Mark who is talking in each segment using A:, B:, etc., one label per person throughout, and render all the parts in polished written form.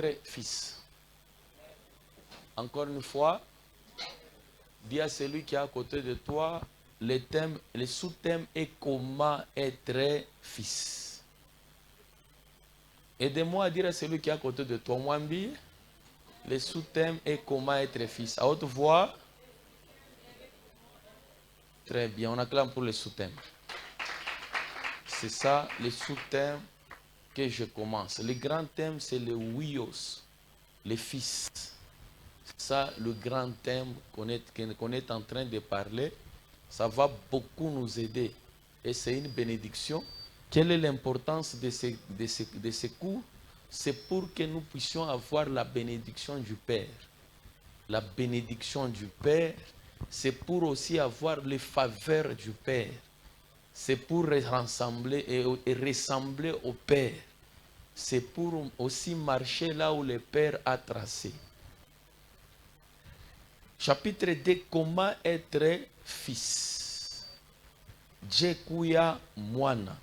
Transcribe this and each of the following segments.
A: être fils. Encore une fois, dis à celui qui est à côté de toi, le sous-thème est comment être fils. Aidez-moi à dire à celui qui est à côté de toi, Mwambi, le sous-thème est comment être fils. À haute voix. Très bien, on acclame pour le sous-thème. C'est ça, le sous-thème que je commence. Le grand thème, c'est le Wios, les fils. C'est ça, le grand thème qu'on est en train de parler. Ça va beaucoup nous aider. Et c'est une bénédiction. Quelle est l'importance de ces cours? C'est pour que nous puissions avoir la bénédiction du Père. La bénédiction du Père, c'est pour aussi avoir les faveurs du Père. C'est pour ressembler et ressembler au Père. C'est pour aussi marcher là où le Père a tracé. Chapitre 2, comment être fils. Djekuya Moana.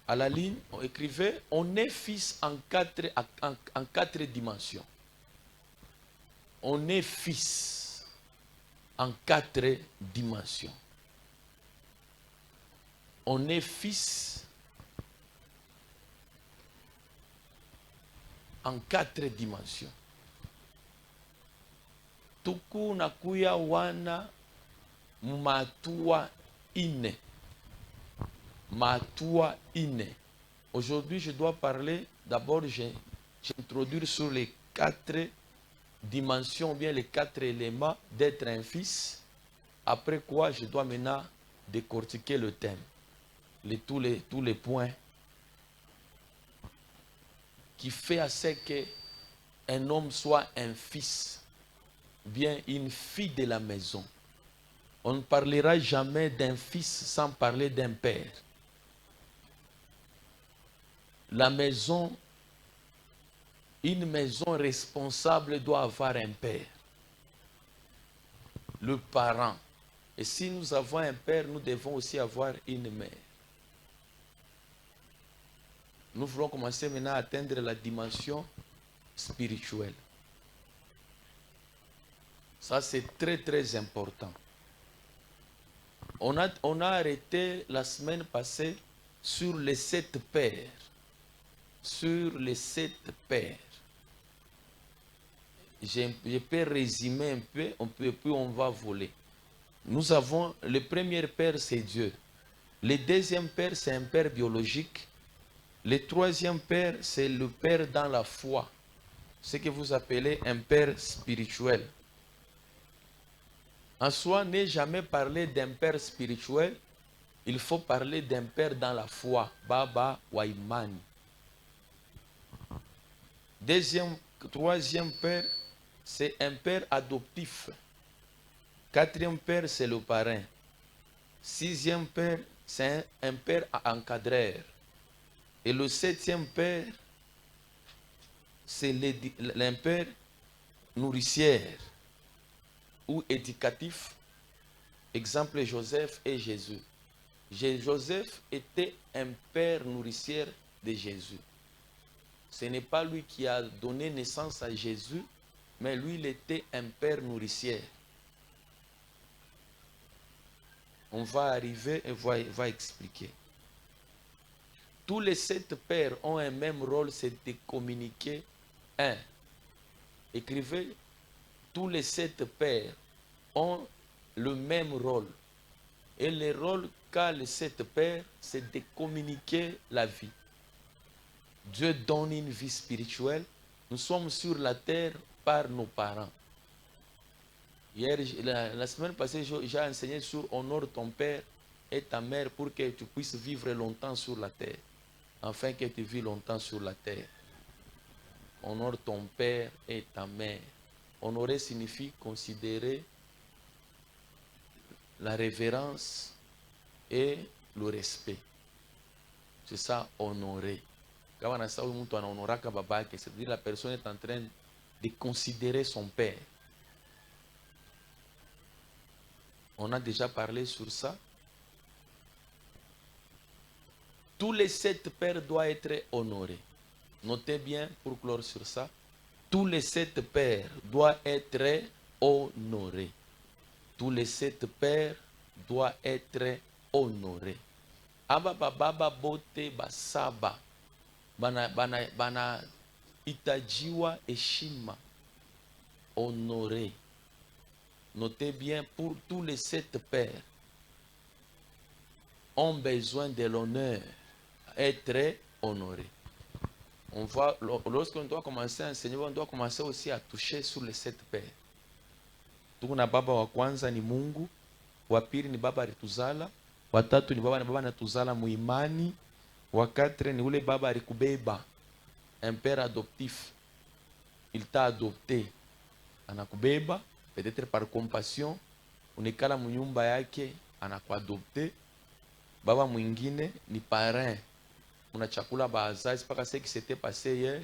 A: À la ligne, on écrivait, on est fils en quatre dimensions. On est fils en quatre dimensions. On est fils en quatre dimensions. Tuku nakuya wana matua ine. Matua ine. Aujourd'hui, je dois parler, d'abord, j'introduire sur les quatre dimensions, bien les quatre éléments d'être un fils. Après quoi, je dois maintenant décortiquer le thème. Tous les points qui fait à ce qu'un homme soit un fils, bien une fille de la maison. On ne parlera jamais d'un fils sans parler d'un père. La maison, une maison responsable doit avoir un père. Le parent. Et si nous avons un père, nous devons aussi avoir une mère. Nous voulons commencer maintenant à atteindre la dimension spirituelle. Ça, c'est très, très important. On a arrêté la semaine passée sur les 7 pères. Sur les 7 pères. Je peux résumer un peu, puis on va voler. Nous avons, le premier père, c'est Dieu. Le deuxième père, c'est un père biologique. Le troisième père, c'est le père dans la foi. Ce que vous appelez un père spirituel. En soi, n'est jamais parler d'un père spirituel. Il faut parler d'un père dans la foi. Baba Waimani. Troisième père, c'est un père adoptif. Quatrième père, c'est le parrain. Sixième père, c'est un père encadreur. Et le septième père, c'est un père nourricière ou éducatif. Exemple, Joseph et Jésus. Joseph était un père nourricière de Jésus. Ce n'est pas lui qui a donné naissance à Jésus, mais lui, il était un père nourricière. On va arriver et va expliquer. Tous les 7 pères ont un même rôle, c'est de communiquer un. Écrivez, tous les 7 pères ont le même rôle. Et le rôle qu'a les 7 pères, c'est de communiquer la vie. Dieu donne une vie spirituelle. Nous sommes sur la terre par nos parents. Hier, la semaine passée, j'ai enseigné sur honore ton père et ta mère pour que tu puisses vivre longtemps sur la terre. Afin que tu vis longtemps sur la terre. Honore ton père et ta mère. Honorer signifie considérer la révérence et le respect. C'est ça, honorer. C'est-à-dire la personne est en train de considérer son père. On a déjà parlé sur ça. Tous les 7 pères doivent être honorés. notez bien pour clore sur ça, tous les 7 pères doivent être honorés. Tous les 7 pères doivent être honorés. Aba baba bote basaba bana itajiwa heshima, honoré. Notez bien, pour tous les 7 pères ont besoin de l'honneur, être honorés. On voit, lorsqu'on doit commencer à enseigner, on doit commencer aussi à toucher sur les 7 pères. Tukuna baba wa kwanza ni Mungu, wa pili ni baba alituzala, wa tatu ni baba anatuzala muimani, wa 4 ni ule baba alikubeba, un père adoptif. Il t'a adopté, anakubeba, peut-être par compassion, unikala munyumba yake, anakuadopte. Baba mwingine ni parrain, una chakula bazazi, pas ce qui s'était passé hier.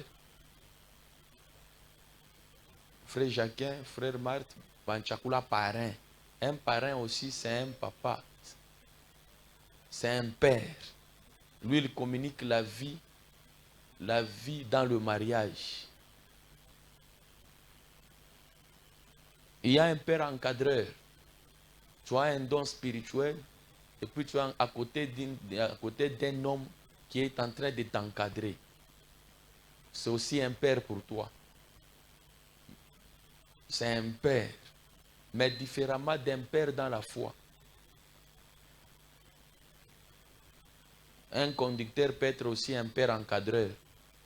A: Frère Jacquin, frère Marthe, ban chakula parrain. Un parrain aussi, c'est un papa, c'est un père. Lui, il communique la vie dans le mariage. Il y a un père encadreur. Tu as un don spirituel et puis tu es à côté d'un homme qui est en train de t'encadrer. C'est aussi un père pour toi. C'est un père, mais différemment d'un père dans la foi. Un conducteur peut être aussi un père encadreur.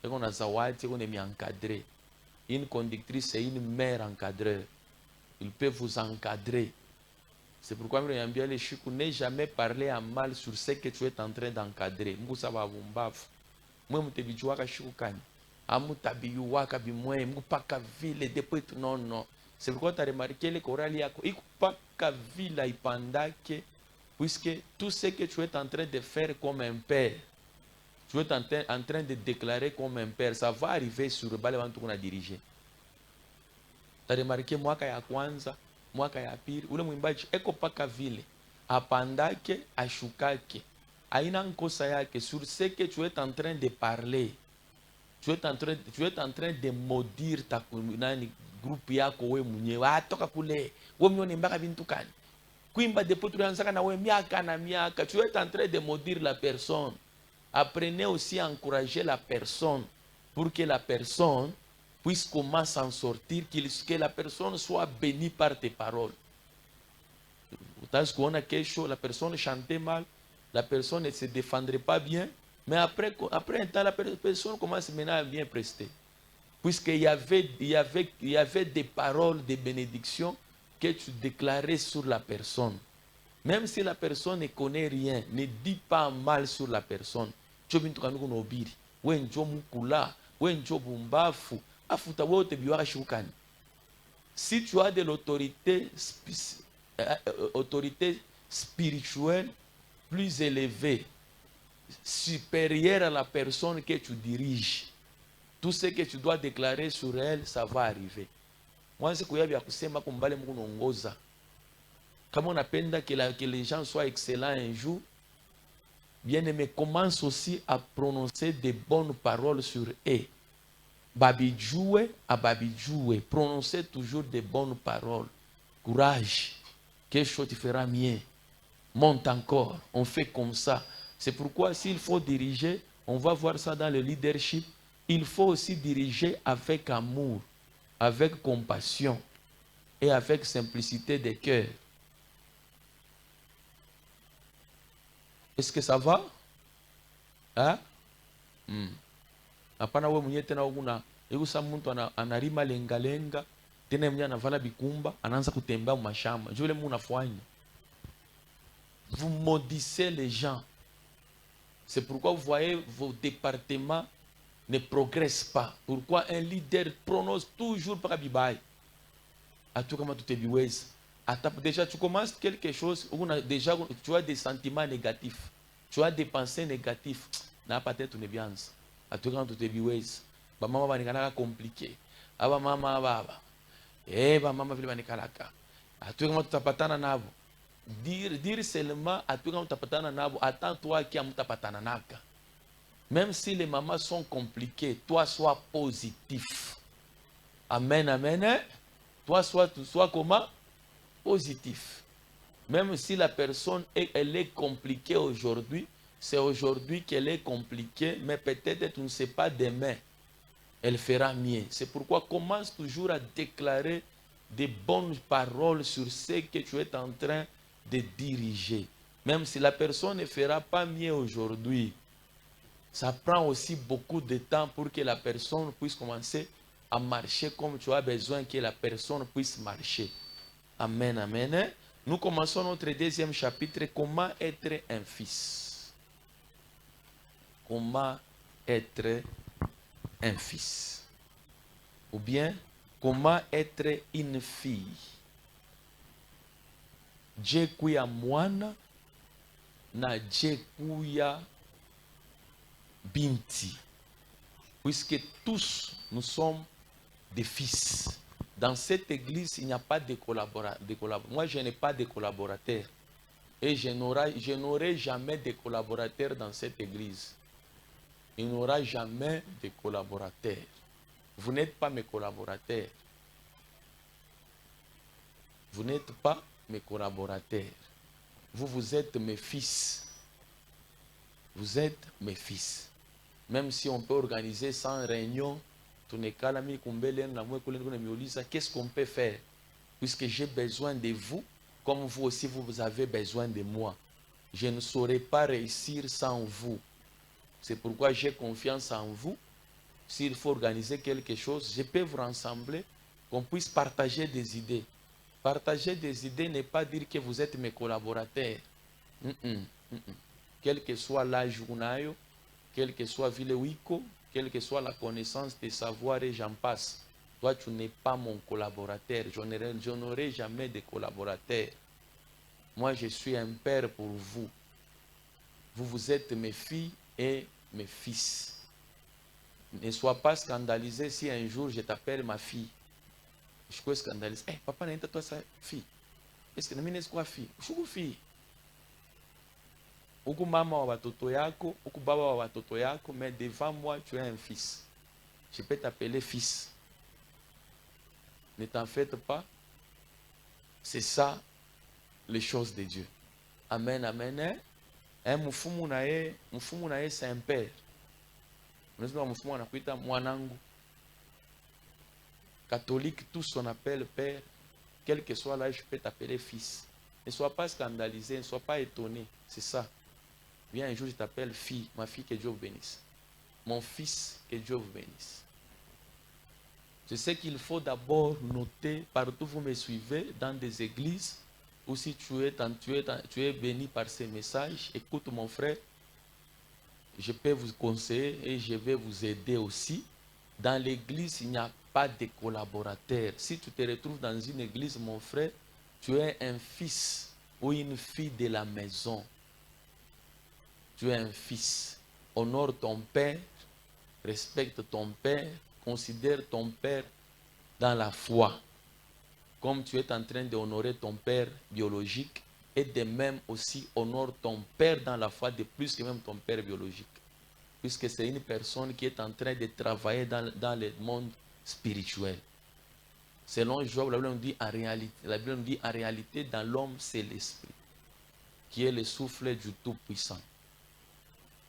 A: Et on a zawadi, on est mis encadré. Une conductrice, c'est une mère encadreur. Il peut vous encadrer. C'est pourquoi je dis bien les chicots, ne jamais parler en mal sur ce que tu es en train d'encadrer. Moussa va vous mbaf. Moi, je te dis, je suis chikoukan. Amu tabiyuwaka bimwe, mupaka vile depuis non non. C'est pourquoi tu as remarqué le choral yako. Ikupaka vila ipandake, puisque tout ce que tu es en train de faire comme un père, tu es en train de déclarer comme un père, ça va arriver sur le balai où on a dirigé. Tu as remarqué mwaka ya kwanza, mwaka ya pili, ule mwimbaji eko paka vile, apandake, ashukake, aina nkosa yake sur ce que tu es en train de parler. Tu es en train de maudire ta groupe yako we mwenyewe. Toka kule, we mwenyewe mbaka bintu kani. Kuimba depuis tulianzaka na we miaka na miaka. Tu es en train de maudire la personne. Apprenez aussi à encourager la personne pour que la personne puisse commencer à en sortir, que la personne soit bénie par tes paroles. Parce qu'on a quelque chose, la personne chantait mal, la personne ne se défendrait pas bien, mais après un temps, la personne commence maintenant à bien prester. Puisqu'il y avait des paroles de bénédiction que tu déclarais sur la personne. Même si la personne ne connaît rien, ne dis pas mal sur la personne. Si tu as de l'autorité spirituelle plus élevée, supérieure à la personne que tu diriges, tout ce que tu dois déclarer sur elle, ça va arriver. Moi, c'est que je kusema kumbale mkunongoza. Comme on appelle que les gens soient excellents un jour, bien-aimé, commence aussi à prononcer des bonnes paroles sur eux. Babidjoué à babidjoué, prononcez toujours des bonnes paroles. Courage, quelque chose te fera mieux. Monte encore, on fait comme ça. C'est pourquoi s'il faut diriger, on va voir ça dans le leadership, il faut aussi diriger avec amour, avec compassion et avec simplicité de cœur. Est-ce que ça va? Hein? Hapana wewe mwenyewe tena una yusa mtu anarima lenga tena mwenyewe anavala bikumba anaanza kutembea mashamba. Jule mtu unafanya. Vous maudissez les gens. C'est pourquoi vous voyez vos départements ne progressent pas. Pourquoi un leader prononce toujours par Bibaï? À tout comment tu biwez. Déjà tu commences quelque chose, déjà tu as des sentiments négatifs. Tu as des pensées négatives. N'a pas tête une bien. À tout quand tu te biwez. Ba mama banikana compliqué. Aba mama baba. Ba mama vile banikalaka. À tout comment tu tapatana nabo. Dire seulement à tout quand tu tapatana nabo, attends-toi qui amutapatana naka. Même si les mamans sont compliquées, toi sois positif. Amen, amen. Hein? Toi sois comment? Positif. Même si la personne, elle est compliquée aujourd'hui, c'est aujourd'hui qu'elle est compliquée, mais peut-être tu ne sais pas demain, elle fera mieux. C'est pourquoi commence toujours à déclarer des bonnes paroles sur ce que tu es en train de diriger. Même si la personne ne fera pas mieux aujourd'hui, ça prend aussi beaucoup de temps pour que la personne puisse commencer à marcher comme tu as besoin que la personne puisse marcher. Amen, amen. Nous commençons notre deuxième chapitre, comment être un fils. Comment être un fils. Ou bien, comment être une fille. Je kuya mwana na je kuya binti. Puisque tous nous sommes des fils. Dans cette église, il n'y a pas de collaborateurs. Moi, je n'ai pas de collaborateurs. Et je n'aurai jamais de collaborateurs dans cette église. Il n'y aura jamais de collaborateurs. Vous n'êtes pas mes collaborateurs. Vous n'êtes pas mes collaborateurs. Vous êtes mes fils. Vous êtes mes fils. Même si on peut organiser 100 réunions, qu'est-ce qu'on peut faire? Puisque j'ai besoin de vous, comme vous aussi vous avez besoin de moi. Je ne saurais pas réussir sans vous. C'est pourquoi j'ai confiance en vous. S'il faut organiser quelque chose, je peux vous rassembler, qu'on puisse partager des idées. Partager des idées n'est pas dire que vous êtes mes collaborateurs. Quel que soit l'âge où vous, quel que soit ville Wiko, quelle que soit la connaissance des savoirs et j'en passe. Toi, tu n'es pas mon collaborateur. Je n'aurai jamais de collaborateur. Moi, je suis un père pour vous. Vous êtes mes filles et mes fils. Ne sois pas scandalisé si un jour je t'appelle ma fille. Je suis scandalisé. Hey, papa, n'est pas toi sa fille? Est-ce que tu es quoi fille? Je suis fille. Uku mama wa watoto yako, uku baba wa watoto yako, mais devant moi, tu es un fils. Je peux t'appeler fils. Ne t'en faites pas. C'est ça, les choses de Dieu. Amen, amen. Un mfumu nae, c'est un père. Unaweza mfumu anakuita mwanangu. Catholique, tous on appelle père. Quel que soit l'âge, je peux t'appeler fils. Ne sois pas scandalisé, ne sois pas étonné. C'est ça. Viens un jour, je t'appelle fille. Ma fille, que Dieu vous bénisse. Mon fils, que Dieu vous bénisse. Je sais qu'il faut d'abord noter, partout vous me suivez, dans des églises, ou si tu es béni par ces messages, écoute mon frère, je peux vous conseiller et je vais vous aider aussi. Dans l'église, il n'y a pas de collaborateurs. Si tu te retrouves dans une église, mon frère, tu es un fils ou une fille de la maison. Tu es un fils. Honore ton père, respecte ton père, considère ton père dans la foi. Comme tu es en train d'honorer ton père biologique, et de même aussi honore ton père dans la foi de plus que même ton père biologique. Puisque c'est une personne qui est en train de travailler dans le monde spirituel. Selon Job, la Bible nous dit en réalité, dans l'homme, c'est l'esprit, qui est le souffle du Tout-Puissant.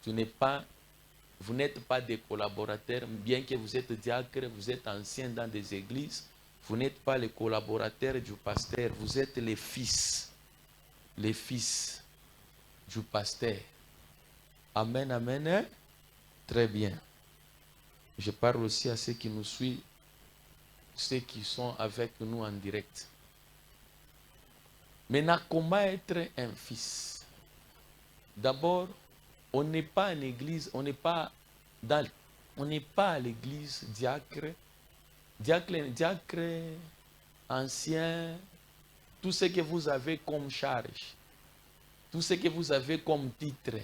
A: Vous n'êtes pas des collaborateurs, bien que vous êtes diacre, vous êtes anciens dans des églises, vous n'êtes pas les collaborateurs du pasteur, vous êtes les fils du pasteur. Amen, amen. Très bien. Je parle aussi à ceux qui nous suivent, ceux qui sont avec nous en direct. Maintenant, comment être un fils? D'abord, on n'est pas en église, on n'est pas à l'église diacre, ancien, tout ce que vous avez comme charge, tout ce que vous avez comme titre.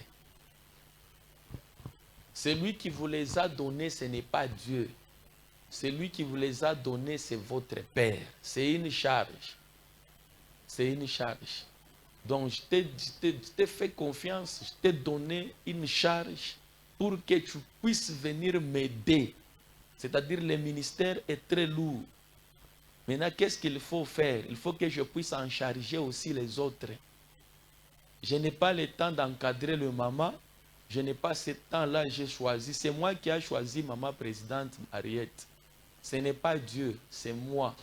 A: Celui qui vous les a donnés, ce n'est pas Dieu. Celui qui vous les a donnés, c'est votre Père. C'est une charge. C'est une charge. Donc, je t'ai fait confiance, je t'ai donné une charge pour que tu puisses venir m'aider. C'est-à-dire le ministère est très lourd. Maintenant, qu'est-ce qu'il faut faire? Il faut que je puisse en charger aussi les autres. Je n'ai pas le temps d'encadrer le maman. Je n'ai pas ce temps-là, j'ai choisi. C'est moi qui ai choisi maman présidente Ariette. Ce n'est pas Dieu, c'est moi.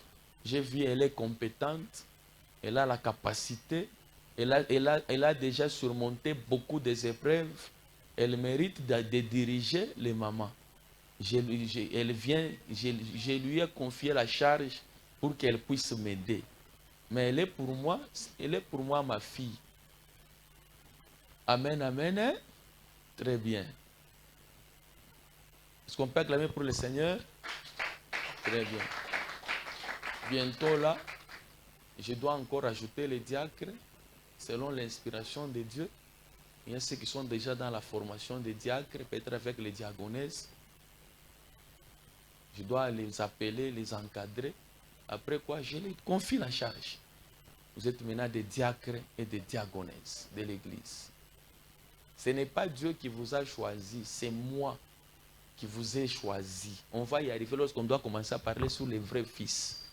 A: J'ai vu, elle est compétente, elle a la capacité, elle a déjà surmonté beaucoup des épreuves. Elle mérite de diriger les mamans. Je lui ai confié la charge pour qu'elle puisse m'aider. Mais elle est pour moi ma fille. Amen, amen. Hein? Très bien. Est-ce qu'on peut acclamer pour le Seigneur? Très bien. Bientôt là, je dois encore ajouter les diacres selon l'inspiration de Dieu. Il y a ceux qui sont déjà dans la formation des diacres, peut-être avec les diagonesses. Je dois les appeler, les encadrer. Après quoi, je les confie la charge. Vous êtes maintenant des diacres et des diagonesses de l'Église. Ce n'est pas Dieu qui vous a choisi, c'est moi qui vous ai choisi. On va y arriver lorsqu'on doit commencer à parler sur les vrais fils.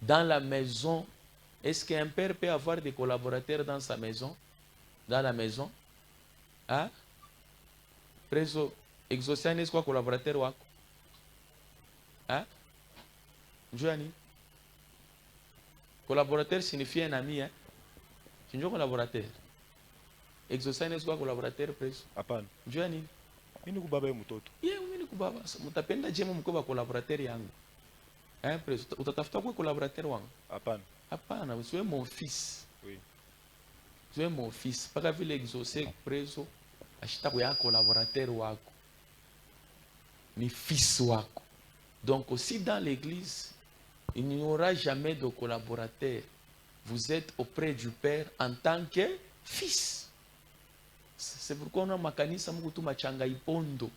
A: Dans la maison, est-ce qu'un père peut avoir des collaborateurs dans sa maison? Dans la maison? Hein? Preso, exociane est-ce quoi collaborateur wako? Hein? Joani? Collaborateur signifie un ami, hein? C'est un collaborateur. Exociane est-ce quoi collaborateur preso?
B: Hapana.
A: Joani?
B: Mimi kubaba ye mtoto.
A: Mimi kubaba. Mutapenda jema mkoba collaborateur yangu. Hein, preso? Utatafuta kwa collaborateur wangu?
B: Hapana.
A: Hapana, vous êtes mon fils.
B: Oui.
A: Tu es mon fils. Pas vile exaucer preso. Ashita kwa collaborateur wako. Ni fils wako. Donc aussi dans l'église, il n'y aura jamais de collaborateur. Vous êtes auprès du Père en tant que fils. C'est pourquoi on a makanisa mkutu machanga ipondo.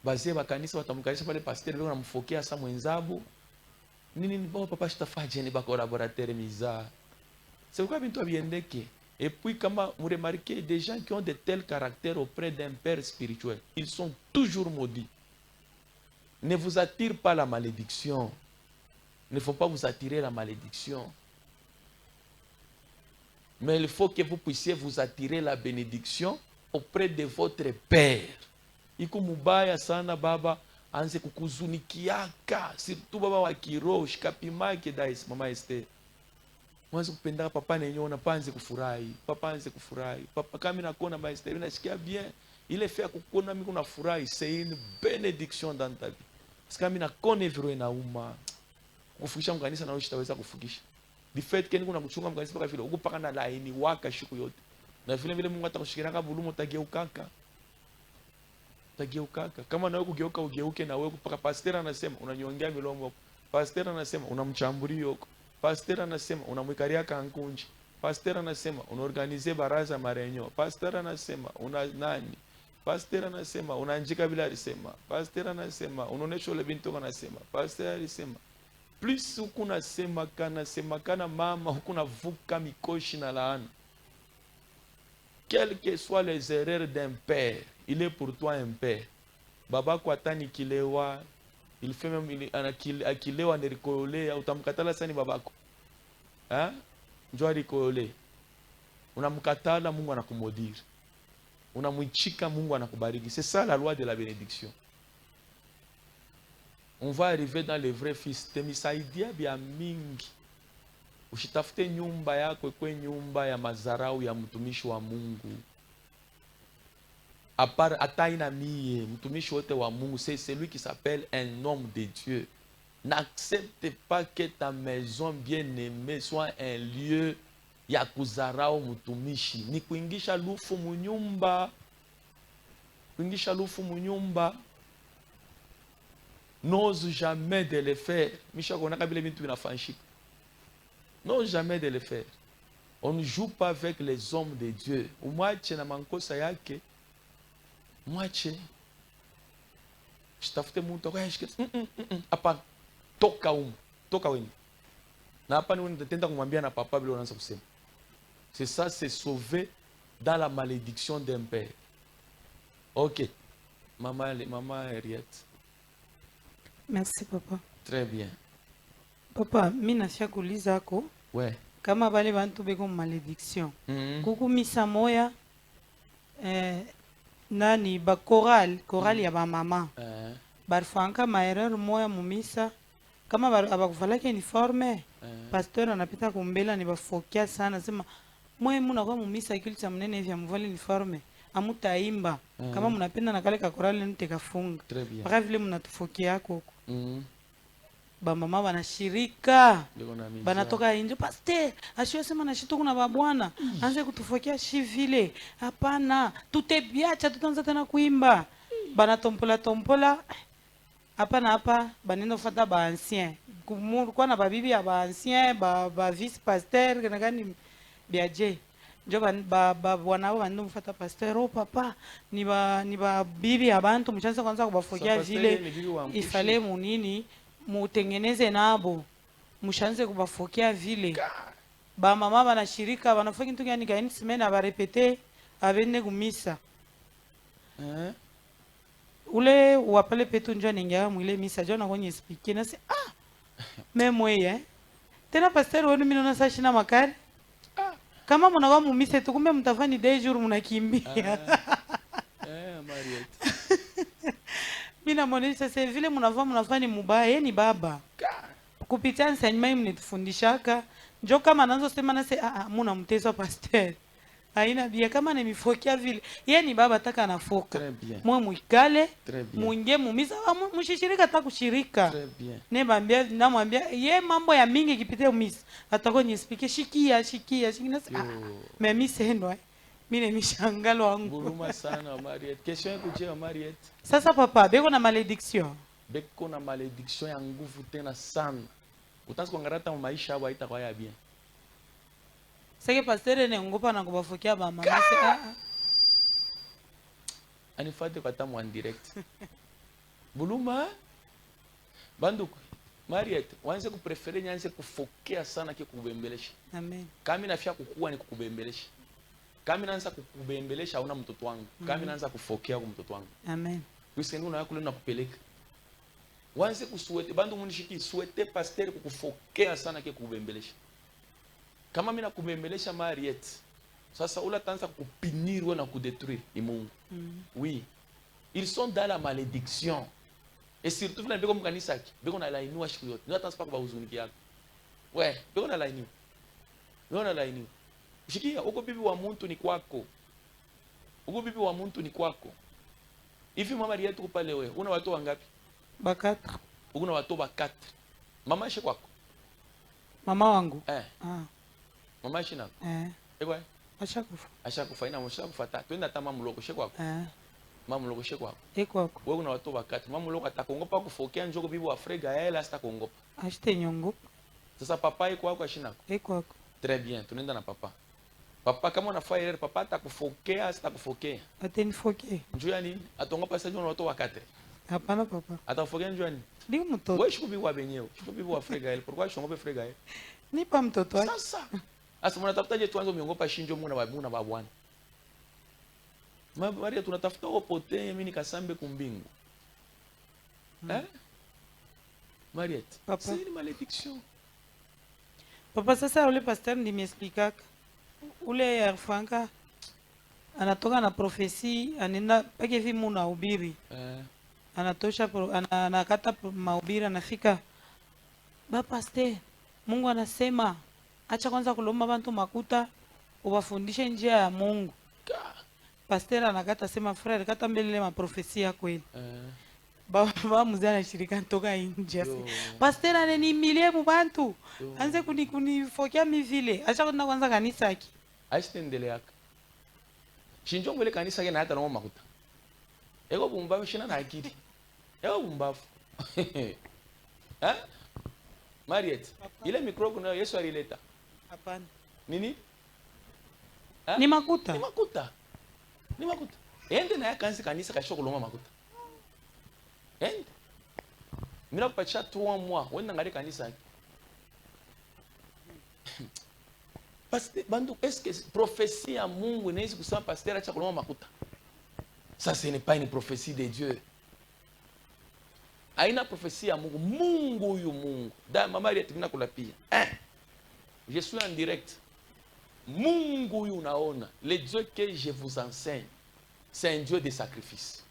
A: Bazee makanisa watamkanisha pale pasteur leo namfokea sa mwenzabo. Nini bao papa shitafaje ni ba collaborateur miza. C'est pourquoi bintu abiendeke. Et puis comment vous remarquez des gens qui ont de tels caractères auprès d'un père spirituel, ils sont toujours maudits. Ne vous attire pas la malédiction. Il ne faut pas vous attirer la malédiction. Mais il faut que vous puissiez vous attirer la bénédiction auprès de votre Père. Iko mubaya sana baba anze kukuzunikiaka, surtout baba wa kiroho, shikapimake dais mama Esther. Mwanzo kupenda papa nenyona panze kufurahi, papa anze kufurahi. Papa kama nakuona mama Esther nasikia bien. Ile fait kukuona mimi kuna furahi, c'est une bénédiction dans ta vie. Parce que mimi nakone viro inauma. Kufukisha mkanisa na ushitaweza kufukisha. The fact que kuna kuchunga mkanisa mpaka vile ukupaka na laini waka siku yote. Na vile vile Mungu atakushikiraka bulumu utageukaka. Utageukaka. Kama na wewe kugeuka ugeuke na wewe kupaka pastor anasema unanyongea milomo. Pastor anasema unamchambulia huko. Pastor anasema unamwikaria kankunji. Pastor anasema unaorganize baraza marenyo. Pastor anasema una nani? Pastor anasema unaanjika bila alisema. Pastor anasema unaonesha ile bintu anasema. Pastor alisema plus huku nasemakana mama huku navuka mikoshi na laana. Quelles que soient les erreurs d'un père, il est pour toi un père. Baba kwa tani kilewa, il fait même akilewa nerikoole, utamkatala sani babako. Hein? Njoo rikoole. Unamkatala Mungu anakumodiri. Unamwichika Mungu anakubariki. C'est ça la loi de la bénédiction. On va arriver dans les vrais fils. Temisaidia bia mingi. Ushitafute nyumba yako kwe nyumba ya mazarau ya mtumishi wa Mungu. Ataina mie, mtumishi wote wa Mungu, c'est celui qui s'appelle un homme de Dieu. N'accepte pas que ta maison bien-aimée soit un lieu ya kuzarau mtumishi. Ni kuingisha lufu munyumba. Kuingisha lufu munyumba. N'ose jamais de le faire. N'ose jamais de le faire. On ne joue pas avec les hommes de Dieu. Umwache na mankosa yake. Mwache. Shitafute mtu kwa shike. Hapa toka Toka wenu. Na hapa ni unatenda kumwambia na papa bila unaanza kusema. C'est ça, c'est sauver dans la malédiction d'un père. Ok. Maman Henriette.
C: Merci papa.
A: Très bien.
C: Papa, mimi nafia kuuliza yako
A: Ouais.
C: kama bale bantu beko malédiction. Kuku misa moya nani ba chorale ya ba mama. Barfanka ma erreur moya mumisa kama abakuvalaki uniforme pasteur anapita kumbela ni bafokia sana sema mwe munakuwa mumisa kilisa mnene vya mvali uniforme amutaimba kama mnapenda na kale ka chorale nitekafunga mpaka vile mnatufokia yako ba mama banashirika banatoka injo pasteur ashiwe sema na shitu kuna babwana anze kutufokia shi vile hapana tutebiacha tutaanza tena kuimba banatompolatompola hapa na hapa banendo fata ba ancien kwa na babibi ya ba ancien ba vice pasteur kana gani biaje njo ba bwana wao banendo fata pasteur oh papa ni ba bibi ya bantu mchanza kwanza kubafokia vile ifale munini mutengeneze nabo mshanze kubafokia vile ba mama banashirika banafanya kitu gani gani semena ba repete abende kumisa ule wapale petu njua ningia mwile misa jona kwenye spiki na se memwe tena pasteur wenu mimi naona sashi na makari kama mnakuwa mumise tu kumbe mtafani day jour mnakimbia
A: Mariette.
C: mimi namuonesha sasa vile mnafanya mubaya ni baba kupitia enseignement mnitufundishaka njoo kama anaanza sema na se muna mtezo pasteur haina bia kama ni mifokia vile yeye ni baba taka anafoka mwe muikale muingie mumisa mshishirika hata kushirika ne bambia namwambia ye mambo ya mingi kipitia umisa atako nispike shikia mimi sendo mimi mishangalo wangu
A: Buluma sana Mariette. Question ya kujia Mariette.
C: Sasa papa beko na malédiction.
A: Beko na malédiction ya nguvu tena sana. Utanzi kuangarata maisha yao haitakuwa ya bien.
C: Sasa pasteur ne ngopa na kubafukia ba mama
A: Anifate kwa tamu en direct. Buluma banduku Mariette, wanze kuprefere nyanze kufokea sana kikubembelesha.
C: Amen.
A: Kama nafia kukua ni kukubembelesha. Kama naanza kukubembelesha hauna mtoto wangu. Kama naanza kufokea kwa mtoto wangu.
C: Amen.
A: Wisenu na yako leo nakupeleka. Wanze kusuete bandu munishiki suete pasteur kukufokea sana kikubembelesha. Kama mimi nakubembelesha Mariette. Sasa ula tanza kupinir wewe na kudétruire ni Mungu. Oui. Ils sont dans la malédiction. Et surtout vile beko mkanisa ki, beko na lainiwa siku yote. Ndio tanza kwa huzuniki yako. Ouais, beko na lainiwa. Beko na lainiwa. Shikia, uko bibi wa muntu ni kwako. Uko bibi wa muntu ni kwako. Hivi mama Mariette uko pale wewe, una watu wangapi?
C: Bakata.
A: Uko na watu bakata. Mama shi kwako.
C: Mama wangu.
A: Mama shi nako. Ekwa?
C: Ashakufa.
A: Ashakufa ina mshakufa ta. Twenda ta mama muloko shi kwako. Mama muloko shi kwako.
C: Kwako.
A: Wewe una watu bakata. Mama muloko atakongopa kufokea njoko bibi wa frega yela sitakongopa.
C: Ashite nyongo.
A: Sasa papa iko kwako ashinako.
C: Kwako.
A: Très bien, tunaenda na papa. Papa kama unafanya erreur papa atakufokea, sitakufokea.
C: Atenifokea.
A: Njoo ya nini? Atongopa sasa ndio watu wakate.
C: Hapana papa.
A: Atakufokea njoo ya nini?
C: Ndio mtoto.
A: Wewe shukubi wa benyewe. Shukubi wa frega yele. Pourquoi shongope frega yele?
C: Nipa mtoto wake.
A: Sasa. Asa mnatafutaje tuanze miongopa shinjo muna na babwana. Maria tunatafuta opote mimi nikasambe kumbingu. Mariette. C'est une malédiction.
C: Papa sasa ule pasteur ndimiexplikaka. Ule yarfanka anatoka na profesi anenda peke hivi muna ubiri. Anatosha anakata mahubiri anafika. Ba pasteur, Mungu anasema acha kwanza kulomba bantu makuta ubafundishe njia ya Mungu. Pasteur anakata sema frère kata mbele ma profesi ya kweli. Baba mzee anashirika ntoka nje. Pasteur ananimilie mu bantu. Anze kunifokea mi vile. Acha kwenda kwanza kanisa yake.
A: Aisitendele yaka. Shinjo ngole kanisa yake na hata na makuta. Ego bumbavu shina na akili. Ego bumbavu. Mariette, ile mikro kuna Yesu alileta.
C: Hapana.
A: Nini?
C: Ni makuta.
A: Ni makuta. Ni makuta. Ende na kanisa kasho kuloma makuta. Ende. Mira kupacha 3 mois, wenda ngale kanisa yake. Parce que bandu est-ce que prophétie ya Mungu inaweza kusema pasteur acha kuloma makuta? Ça, ce n'est pas une prophétie de Dieu. Aina prophétie à Mungu. Mungu yu Mungu. Da mama yetu mina kulapia. Je suis en direct. Mungu yu naona. Le Dieu que je vous enseigne, c'est un Dieu de sacrifice.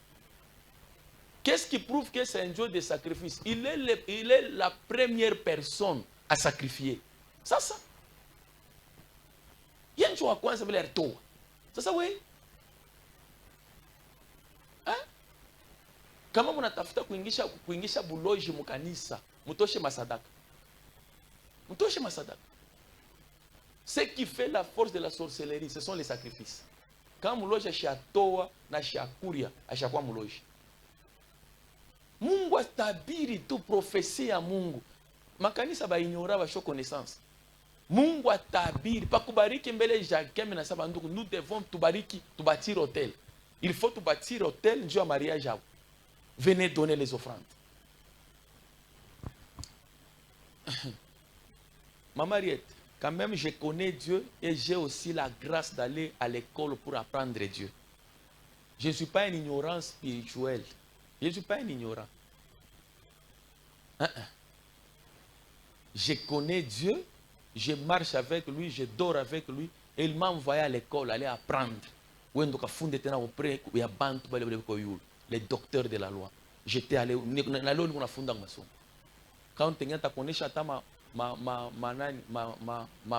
A: Qu'est-ce qui prouve que c'est un Dieu de sacrifice? Il est la première personne à sacrifier. Ça. Il y a un jour à quoi ça veut dire toi. Ça oui. Kama mnatafuta kuingisha buloji mukanisa, mutoshe masadaka. Mutoshe masadaka. Ce qui fait la force de la sorcellerie, ce sont les sacrifices. Quand muloji ashatoa na shakuria, ashakuwa muloji. Mungu atabiri tu prophesie ya Mungu. Makanisa ba ignora ba show connaissance. Mungu atabiri pa kubariki mbele Jacques na saba ndugu, nous devons tubariki, tubatir hôtel. Il faut tubatir hôtel ndio ya mariage yao. Venez donner les offrandes. Ma Mariette, quand même je connais Dieu et j'ai aussi la grâce d'aller à l'école pour apprendre Dieu. Je ne suis pas un ignorant spirituel. Je ne suis pas un ignorant. Je connais Dieu, je marche avec lui, je dors avec lui et il m'a envoyé à l'école, aller apprendre. Les docteurs de la loi. J'étais allé, quand tu as connu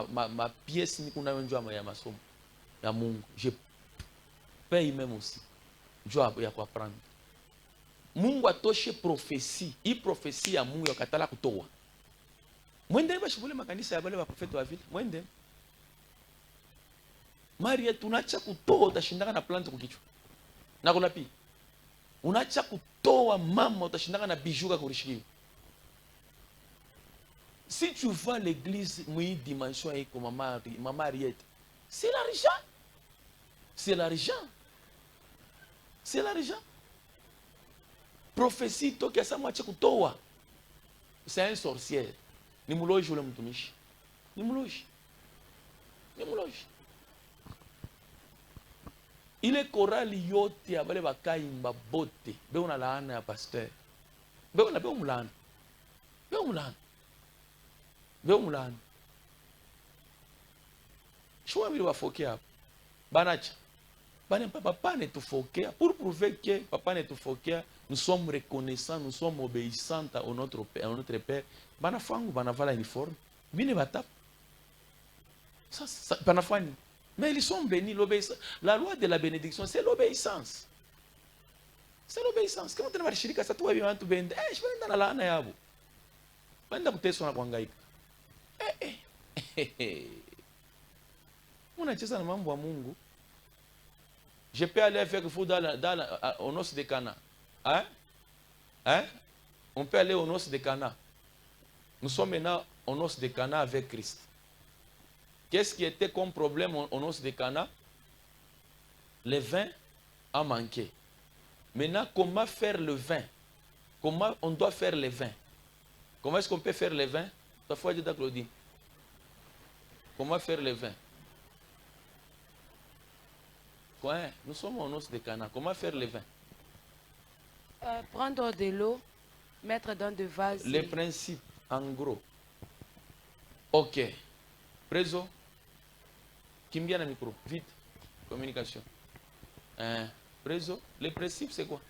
A: ma pièce, je paye même aussi. Je vais apprendre. Mungu atoshe prophétie. Hii prophétie ya Mungu yakatala kutoa. Mwende bashibule makanisa ya wale wa profeti wa vile. Mwende. Maria tunacha kutoa utashindana na plante kukichwa. Na kulapi. Unacha kutoa mama utashindana na bijuka kurishikiwa. Si tu vois l'église mui dimension iko mama Mariette, c'est l'argent. C'est l'argent. C'est l'argent. Prophétie toki asa mwache kutoa. C'est un sorcier. Ni muloji ule mtumishi. Ni muloji. Ni muloji. Ile korali yote ya bale bakaimba bote. Be una laana ya pasteur. Be umulana. Be umulana. Be umulana. Chua vile wafokea hapo. Banacha. Papa ne te foquea. Pour prouver que papa ne te foquea, nous sommes reconnaissants, nous sommes obéissants à notre Père. Banafangu, banavala uniforme. Bine batap. Ça, banafani. Mais ils sont bénis, l'obéissance. La loi de la bénédiction, c'est l'obéissance. C'est l'obéissance. Quand tu vas shirika sa tu vas bien tu bende. Je vais dans la laana yabo. Banda kuteso na kuhangaika. Unacheza na mambo ya Mungu. Je peux aller avec vous au noces de Cana. Hein? On peut aller au noces de Cana. Nous sommes maintenant au noces de Cana avec Christ. Qu'est-ce qui était comme problème au noces de Cana? Le vin a manqué. Maintenant, comment faire le vin? Comment on doit faire le vin? Comment est-ce qu'on peut faire le vin? Parfois, je dis Claudine. Comment faire le vin? Nous sommes au noces de Cana. Comment faire le vin?
D: Prendre de l'eau, mettre dans des vases.
A: Les principes, en gros. Ok. Preso. Kimbia na micro. Vite. Communication. Preso. Les principes, c'est quoi?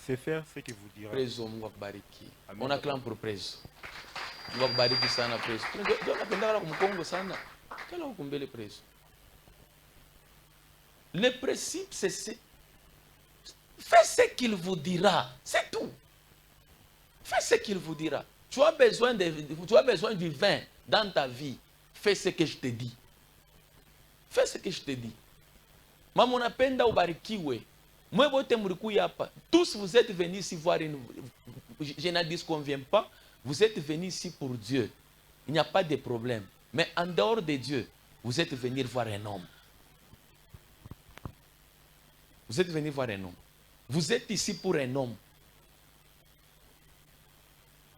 B: C'est faire ce que vous direz.
A: Preso, Mungu bariki. On acclame pour Preso. Mungu bariki sana Preso. Ndio napenda kumkongo sana. Kala ukumbele Preso. Le principe, c'est fais ce qu'il vous dira. C'est tout. Fais ce qu'il vous dira. Tu as besoin du vin dans ta vie. Fais ce que je te dis. Fais ce que je te dis. Maman napenda ubarikiwe. Moi bote muriku yapa. Tous vous êtes venus ici voir une. Je n'en disconviens pas. Vous êtes venus ici pour Dieu. Il n'y a pas de problème. Mais en dehors de Dieu, vous êtes venus voir un homme. Vous êtes venu voir un homme. Vous êtes ici pour un homme.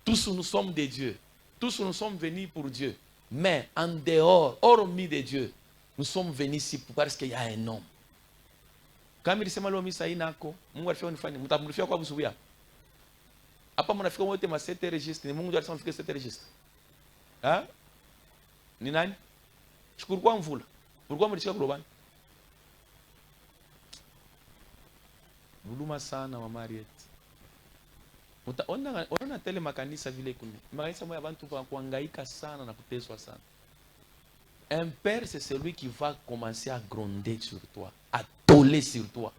A: Tous nous sommes des dieux. Tous nous sommes venus pour Dieu. Mais en dehors, hormis de Dieu, nous sommes venus ici parce qu'il y a un homme. Kama nilisema leo misa inako, Mungu alifanya nifanye, mtamlifia kwa busubuhi hapa. Hapa mnafika wote ma 7 registre, ni Mungu ndiye alisema mfike 7 registre. Ah? Ni nani? Shukuru kwa mvula. Ulikuwa mlishika kurobani. Buluma sana mama Mariet. Ona tele makanisa vile kuni. Makanisa moya bantu kwa kuhangaika sana na kuteswa sana. Un père, c'est celui qui va commencer à gronder sur toi, à toller sur toi.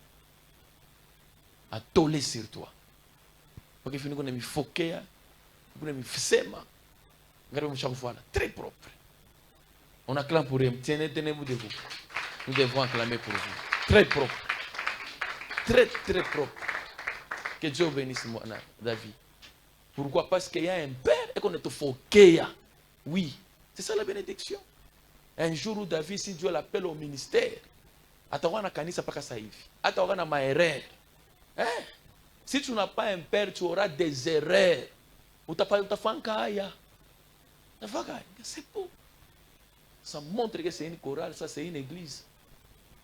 A: À toller sur toi. Parce que fini qu'on a mis fokea, qu'on a mis fsema. Regardez chaque fois là, très propre. On acclame pour eux. Tenez-vous debout. Nous devons acclamer pour vous. Très propre. Très, très propre. Que Dieu bénisse moi, David. Pourquoi? Parce qu'il y a un père et qu'on est au fokea. Oui, c'est ça la bénédiction. Un jour où David, si Dieu l'appelle au ministère, atawana kanisa paka saivi, atawana maerreur. Hein? Si tu n'as pas un père, tu auras des erreurs. Utafankaya. C'est beau. Ça montre que c'est une chorale, ça c'est une église.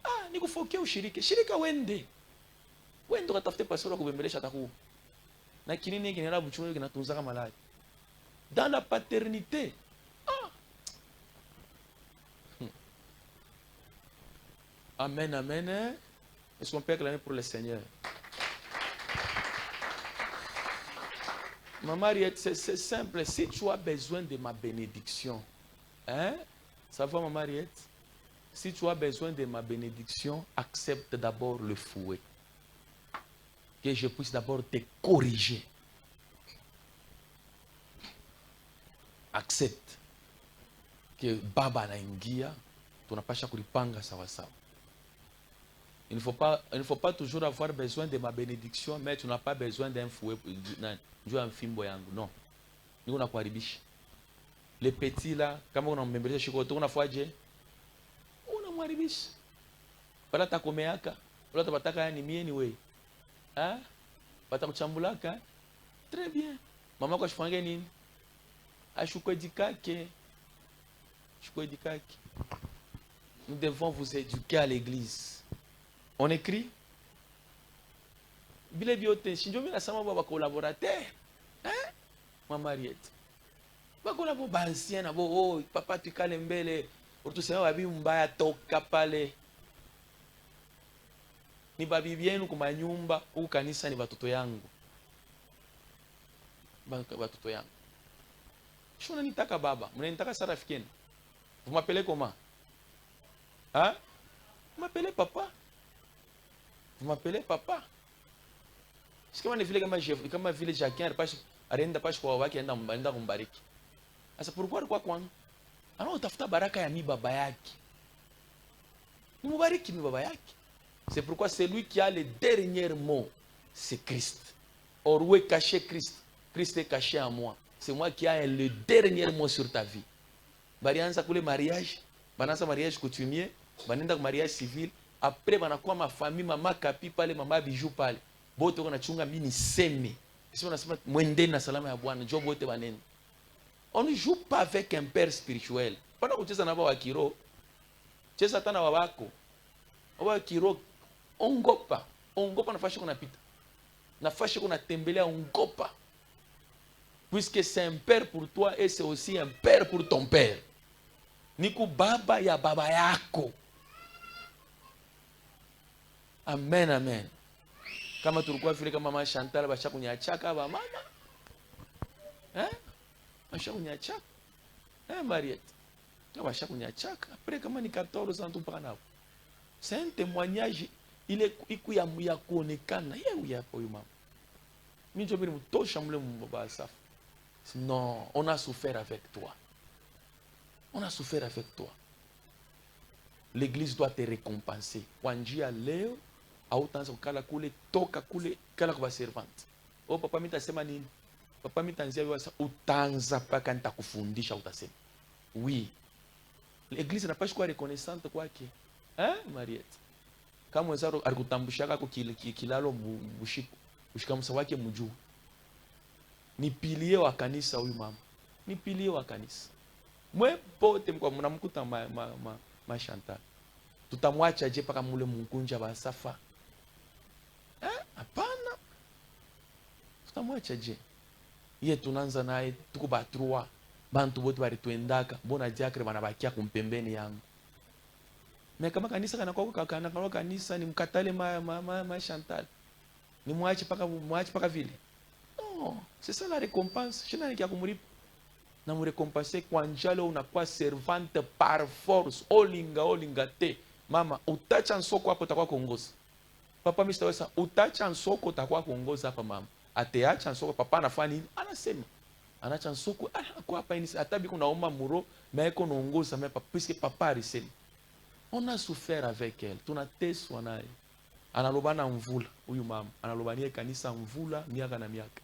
A: Ah, niko foke ushirike. Shirika wende. Wende ukatafute pastor kubembelesha taku. Na kinini kinera buchungu kinatunzaka maladi. Dans la paternité. Amen, amen. Est-ce qu'on peut acclamer pour le Seigneur? Maman Mariette, c'est simple. Si tu as besoin de ma bénédiction, hein? Ça va, Maman Mariette? Si tu as besoin de ma bénédiction, accepte d'abord le fouet. Que je puisse d'abord te corriger. Accepte que Baba na ingia, tu n'as pas kulipanga sawa sawa. Il ne faut pas toujours avoir besoin de ma bénédiction, mais tu n'as pas besoin d'un fouet, d'un fimbo yangu. Non. Nous on a quoi ribiche. Les petits là, comme on a membres chez toi, on a foi Dieu. On a mwaribiche. Pala ta komeaka, pala ta bataka ni mieni we. Hein? Bata kuchambulaka. Très bien. Maman kwa shifanga nini? Ashukwe dikake. Shukwe dikake. Nous devons vous éduquer à l'église. On écrit. Bile biote, shinjo mina sama ba collaborateur. Hein? Maman Mariette. Ba collaborateur ba ancien na bo oh papa tu kale mbele. Utusema babi mbaya toka pale. Ni babi bienu kuma nyumba, huku kanisa ni watoto yangu. Watoto yangu. Shona nitaka baba, mnanitaka sasa rafikeni. Vous m'appelez comment? Hein? Vous m'appelez papa? Vous m'appelez papa? C'est comme une vile Jacquin arenda pas kwa wake enda kumbariki. Sasa pourquoi kwa kwangu? Ana utafuta baraka ya mi baba yake. Ni mubariki mi baba yake. C'est pourquoi celui qui a le dernier mot, c'est Christ. Or où est caché Christ? Christ est caché en moi. C'est moi qui ai le dernier mot sur ta vie. Barianza kule mariage, bananza mariage coutumier, banenda mariage civil. Après, banakuwa ma famille, mama kapi pale, mama bijou pale. Bote wana chunga mini seme. Si on a sema mwende na salama ya Bwana, jo bote banene. On ne joue pas avec un père spirituel. Pana kucheza na baba kiro. Cheza tana babako. Baba kiro ongopa. Ongopa nafashi kuna pita. Nafashi kuna tembelea ongopa. Puisque c'est un père pour toi et c'est aussi un père pour ton père. Niku baba ya baba yako. Amen, amen. Kama tulikuwa vile kama mama Chantal basha kunyachaka ba mama. Basha kunyachaka. Mariette. Kama basha kunyachaka. Après kama ni 14 ans tu prends là. C'est un témoignage, il est ya kuonekana. Yeye yapo huyu mama. Mimi ndio mimi mtosha mle mbaba safi. Non, on a souffert avec toi. On a souffert avec toi. L'église doit te récompenser. Wanjia leo autanza kukala kule toka kule kala kwa servante. Oh papa mitasema nini? Papa mitanzia wasa utanza paka nitakufundisha utasema. Oui. L'église n'a pas quoi reconnaissante kwake. Hein, Mariette? Kama wazaro alikutambushaka kwa kilalo bushiku. Bushika msa wake mjuu. Ni pilier wa kanisa huyu mama. Ni pilier wa kanisa. Mwe pote mko mnamkuta ma Chantal. Tutamwacha je paka mule mkunja ba safa. tutamwacha je? Ye tunaanza naye tuko ba 3 bantu bote bari tuendaka bona diakre banabakia kumpembeni yangu. Mais kama kanisa kana kanisa ni mkatale ma Chantal. Ni mwache paka vile. Non, c'est ça la récompense. Je n'ai qu'à kumuripa. Na mu récompenser kwa njalo unakuwa servante par force. Olinga te. Mama, utacha nsoko hapo utakuwa kuongoza. Papa mimi sitaweza utacha nsoko utakuwa kuongoza hapa mama. Ateacha nsoko papa anafanya nini? Anasema. Anacha nsoko anakuwa hapa ini atabi kunaomba muro mais konaongoza mais papa puisque papa alisema. On a souffert avec elle. Tunateswa naye. Analoba na mvula huyu mama. Analobania kanisa mvula miaka na miaka.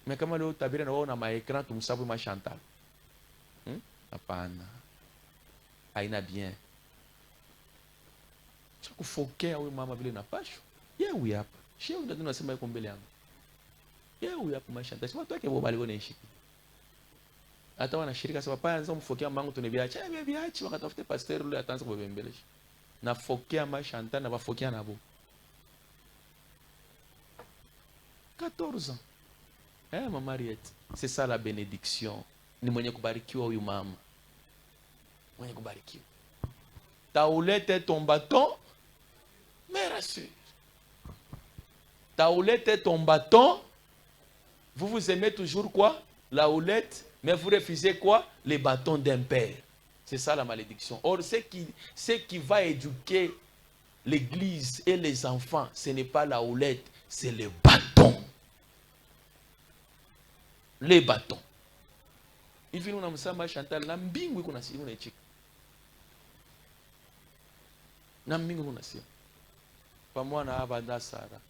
A: Mais kama leo tabiri na wao na maekran tumsabu ma Chantal. Hapana. Haina bien. Chakufokea huyu mama vile napasho. Yeye huyu hapa. Shia ndio tunasema yuko mbele yangu. Yeye huyu hapa ma Chantal. Sema tuake boba leo naishi. Hata wanashirika sasa papa anza mfokea mangu tunebiacha. Biachi wakatafute pasteur yule ataanza kubembelesha. Na fokea ma Chantal na bafokea nabo. 14 ans. Maman Mariette, c'est ça la bénédiction. Ni mwenye kubarikiwa huyu mama. Mwenye kubarikiwa. Ta houlette est ton bâton, mais rassure. Ta houlette est ton bâton. Vous aimez toujours quoi? La houlette, mais vous refusez quoi? Les bâtons d'un père. C'est ça la malédiction. Or, ce qui va éduquer l'église et les enfants, ce n'est pas la houlette, c'est le bâton. Les bâtons. Il vient nous msama Chantal na mbingu iko nasi una chika. Na mbingu kuna sia. Pamoja na abada Sara.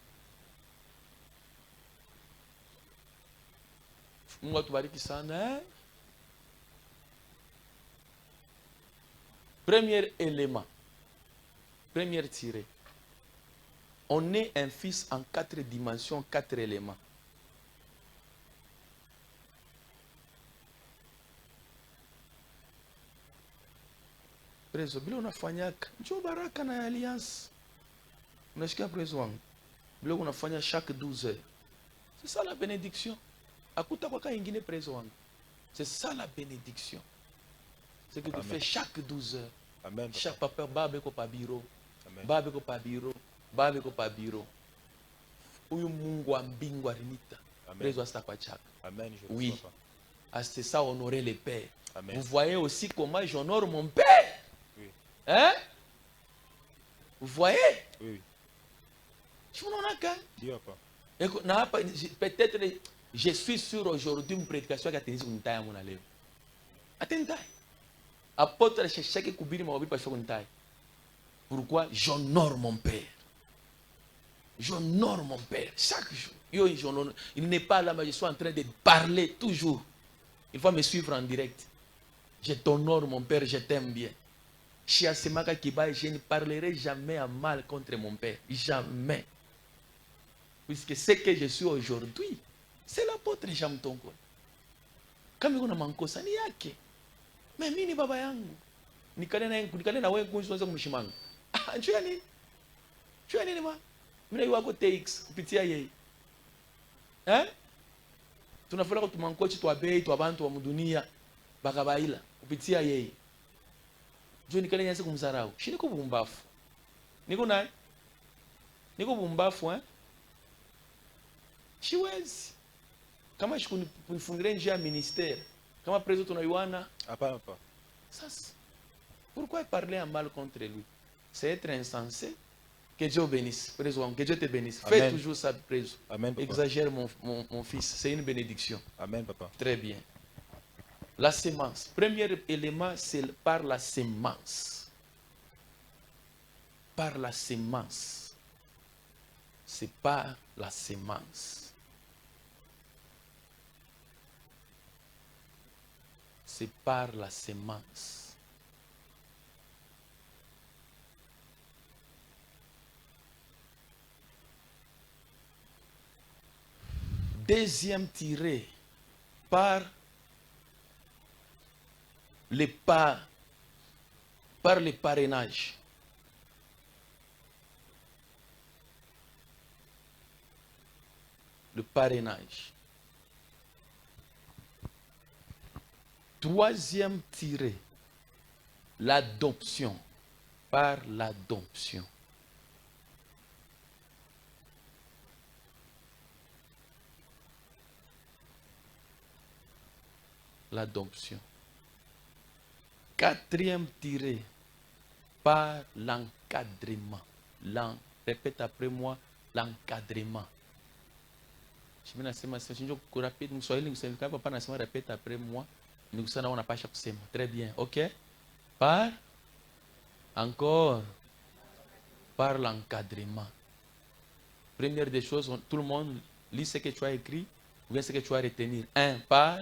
A: Mungu atubariki sana. Premier élément. Première tirée. On est un fils en 4 dimensions, 4 éléments. Prezo, bila unafanyaka njoo baraka na alliance. Unasikia prezo wangu? Bila unafanya chaque 12 heures. C'est ça la bénédiction. Akuta kwa ingine prezo wangu. C'est ça la bénédiction. C'est que tu fais chaque 12 heures.
B: Amen.
A: Chaque papa babe ko pa biro.
B: Amen.
A: Babe ko pa biro. Babe ko pa biro. Huyu Mungu wa mbingu arinita. Prezo asta kwa chaka.
B: Amen. Je
A: Oui. C'est ça honorer les pères.
B: Amen.
A: Vous voyez aussi comment j'honore mon père. Hein? Vous voyez?
B: Oui.
A: Je vous en ai
B: pas.
A: Peut-être, je suis sûr aujourd'hui, une prédication qui a tenu une taille à mon allée. Attends, apôtre, je sais que Koubiri m'a oublié parce que une taille. Pourquoi? J'honore mon père. J'honore mon père chaque jour. Il n'est pas là, mais je suis en train de parler toujours. Il faut me suivre en direct. Je t'honore, mon père, je t'aime bien. Je ne parlerai jamais à mal contre mon père. Jamais. Puisque ce que je suis aujourd'hui, c'est l'apôtre Jean Tongo. Kama kuna mankosa ni yake. Mais mimi ni baba yangu. Nikale na wewe kunjwa kumshimanga. Njoo nini? Njoo nini ma? Mimi na wako TX kupitia yeye. Tunafula kutumankochi twa bei twa bantu wa mudunia bakabaila kupitia yeye. Njoo nikale nyanze kumzarau. Niko bumbafu. Niko naye. Niko bumbafu Siwezi. Kama shikunifungiria njia ya ministère, kama preso tunaiwana,
B: Pas.
A: sasa. Pourquoi parler en mal contre lui? C'est être insensé. Que Dieu bénisse. Preso, que Dieu te bénisse.
B: Amen.
A: Fais toujours ça, preso.
B: Amen, papa.
A: Exagère mon fils. C'est une bénédiction.
B: Amen, papa.
A: Très bien. La sémence. Premier élément, c'est par la sémence. Par la sémence. C'est par la sémence. C'est par la sémence. Deuxième tiré, par le parrainage. le parrainage. Troisième tiré, l'adoption, par l'adoption. L'adoption. Quatrième tiré, par l'encadrement. Répète après moi, l'encadrement. Répète après moi. Très bien, ok? Par, encore, par l'encadrement. Première des choses, tout le monde lit ce que tu as écrit, ou bien ce que tu vas retenir. 1, par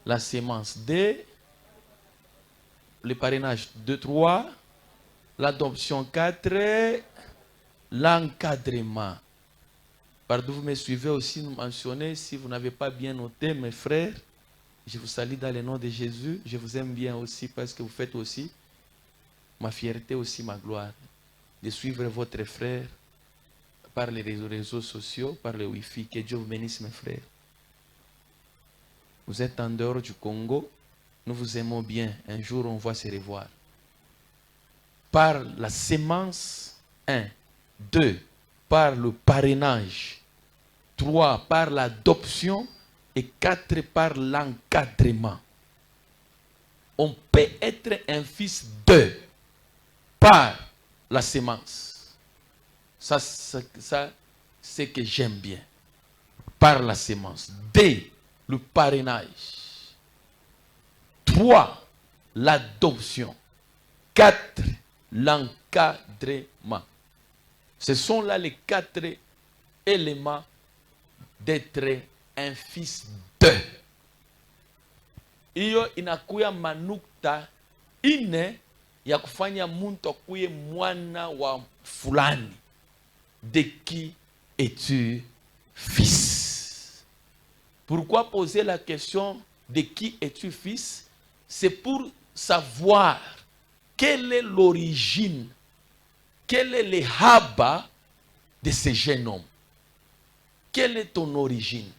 A: la sémence. 2, le parrainage. 2, 3, l'adoption. 4, l'encadrement. Pardon, vous me suivez aussi, nous mentionnez, si vous n'avez pas bien noté, mes frères, je vous salue dans le nom de Jésus. Je vous aime bien aussi parce que vous faites aussi ma fierté, aussi ma gloire, de suivre votre frère par les réseaux sociaux, par le Wi-Fi. Que Dieu vous bénisse, mes frères. Vous êtes en dehors du Congo, nous vous aimons bien. Un jour, on va se revoir. Par la sémence, 1. 2. Par le parrainage. 3. Par l'adoption. Et 4. Par l'encadrement. On peut être un fils de par la sémence. Ça c'est que j'aime bien. Par la sémence. 2. Le parrainage. 3. L'adoption. 4. L'encadrement. Ce sont là les 4 éléments d'être un fils de. Iyo inakuya manukta ine ya kufanya muntu akuye mwana wa fulani. De qui es-tu fils? Pourquoi poser la question de qui es-tu fils? C'est pour savoir quelle est l'origine, quel est le haba de ce jeune homme. Quelle est ton origine?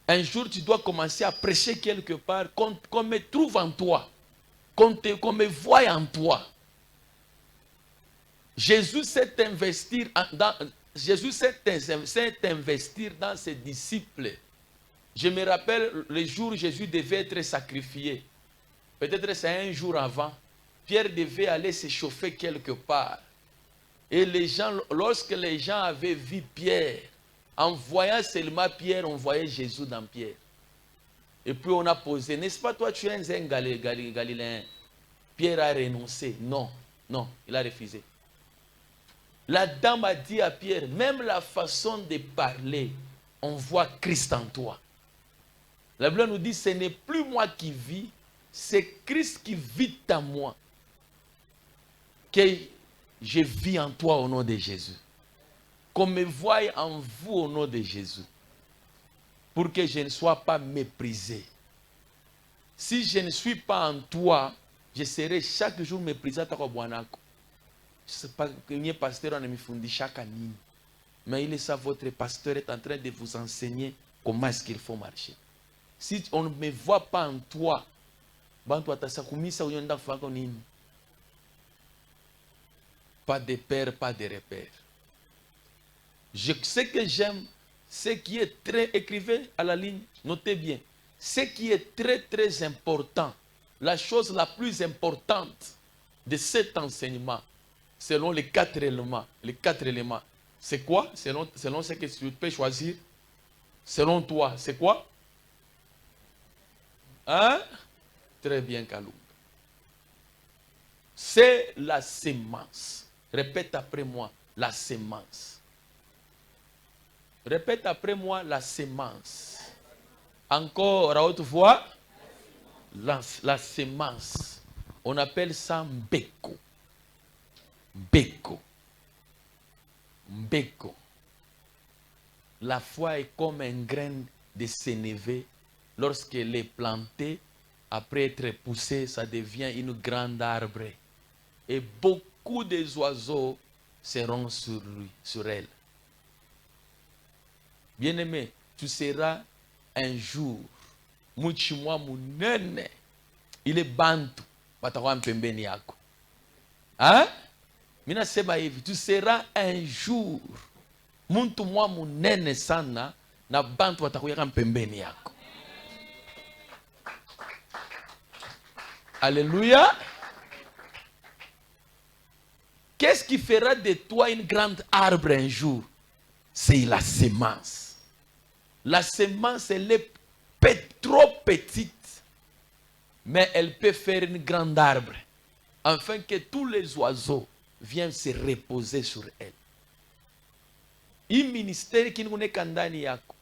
A: Un jour, tu dois commencer à prêcher quelque part, qu'on me trouve en toi, qu'on me voie en toi. Jésus s'est investir dans ses disciples. Je me rappelle le jour où Jésus devait être sacrifié. Peut-être c'est un jour avant. Pierre devait aller se chauffer quelque part. Et les gens, lorsque les gens avaient vu Pierre, en voyant seulement Pierre, on voyait Jésus dans Pierre. Et puis on a posé, n'est-ce pas toi tu es un Galiléen? Pierre a renoncé. Non, non, il a refusé. La dame a dit à Pierre, même la façon de parler, on voit Christ en toi. La Bible nous dit, ce n'est plus moi qui vis, c'est Christ qui vit en moi. Que je vis en toi au nom de Jésus. Qu'on me voie en vous au nom de Jésus. Pour que je ne sois pas méprisé. Si je ne suis pas en toi, je serai chaque jour méprisé. Je ne sais pas que le pasteur me fundi chaque année. Mais il est ça, votre pasteur est en train de vous enseigner comment est-ce qu'il faut marcher. Si on ne me voit pas en toi, pas de père, pas de repère. Je sais que j'aime ce qui est très, écrivez à la ligne, notez bien, ce qui est très très important, la chose la plus importante de cet enseignement, selon les 4 éléments, c'est quoi? Selon ce que tu peux choisir, selon toi, c'est quoi? Hein? Très bien, Kalunga. C'est la sémence. Répète après moi, la sémence. Répète après moi, la sémence. Encore à haute voix, la sémence. On appelle ça mbeko. Mbeko. Mbeko. La foi est comme un grain de sénévé. Lorsqu'elle est plantée, après être poussée, ça devient une grande arbre. Et beaucoup des oiseaux seront sur lui, sur elle. Bien-aimé, tu seras un jour. Muchimwa munene. Il est bantu. Batawa mpembeni yako. Hein? Mina sema hivi, tu seras un jour. Muntu mwa munene sana na bantu watakuya mpembeni yako. Alléluia. Qu'est-ce qui fera de toi une grande arbre un jour? C'est la semence. La semence, elle est trop petite, mais elle peut faire une grande arbre, afin que tous les oiseaux viennent se reposer sur elle. Hii ministeri kinuneka ndani yako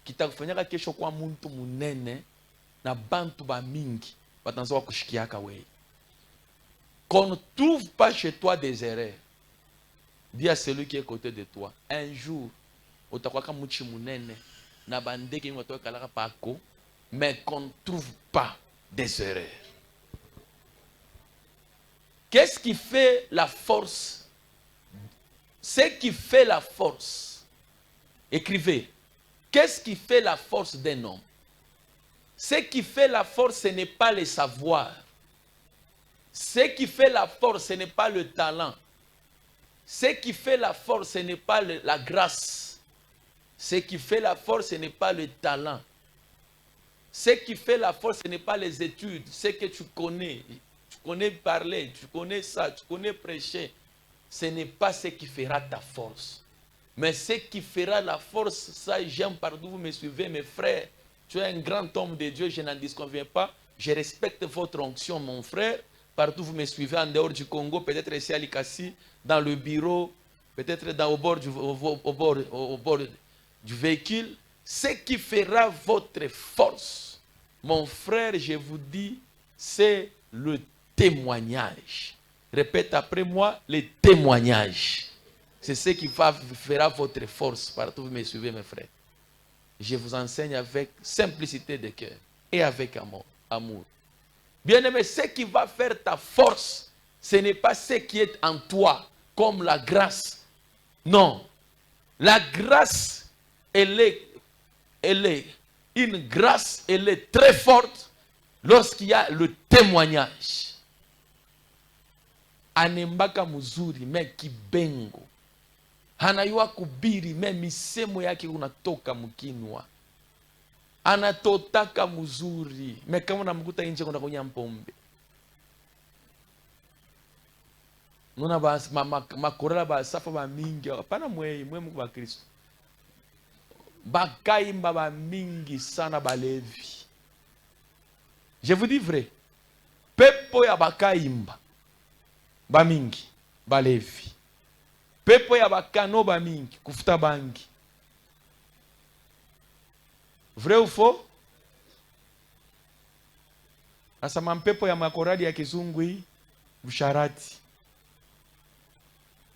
A: kitakufanyaka kesho kwa muntu munene na bantu ba mingi batanza kushikiaka wewe. Qu'on ne trouve pas chez toi des erreurs. Dis à celui qui est à côté de toi, un jour utakwaka muchi munene na bandeke ngoto kalaka pako, mais qu'on ne trouve pas des erreurs. Qu'est-ce qui fait la force? Ce qui fait la force. Écrivez. Qu'est-ce qui fait la force d'un homme? Ce qui fait la force, ce n'est pas le savoir. Ce qui fait la force, ce n'est pas le talent. Ce qui fait la force, ce n'est pas la grâce. Ce qui fait la force, ce n'est pas le talent. Ce qui fait la force, ce n'est pas les études. Ce que tu connais. Tu connais parler, tu connais ça, tu connais prêcher. Ce n'est pas ce qui fera ta force. Mais ce qui fera la force, ça j'aime partout, vous me suivez, mes frères. Tu es un grand homme de Dieu, je n'en disconviens pas. Je respecte votre onction, mon frère. Partout vous me suivez, en dehors du Congo, peut-être ici à Likassi, dans le bureau, peut-être au bord du véhicule. Ce qui fera votre force, mon frère, je vous dis, c'est le témoignage. Répète après moi, le témoignage. C'est ce qui fera votre force. Partout vous me suivez, mes frères. Je vous enseigne avec simplicité de cœur et avec amour. Bien-aimé, ce qui va faire ta force, ce n'est pas ce qui est en toi, comme la grâce. Non. La grâce, elle est une grâce, elle est très forte lorsqu'il y a le témoignage. Anembaka muzuri, me kibengo. Hanayua kubiri, me misemo yake unatoka mkinwa. Anatotaka muzuri, me kama unamkuta nje kuna kunya mpombe. Nuna makorela ba safa ba mingi, hapana mwe Mungu wa Kristo. Bakaimba ba mingi sana balevi. Je vous dis vrai. Pepo ya bakaimba ba mingi balevi. Pepo ya bakano ba mingi kufuta bangi. Vrai ou faux? Asa mampepo ya makoradi ya kizungu hii usharati.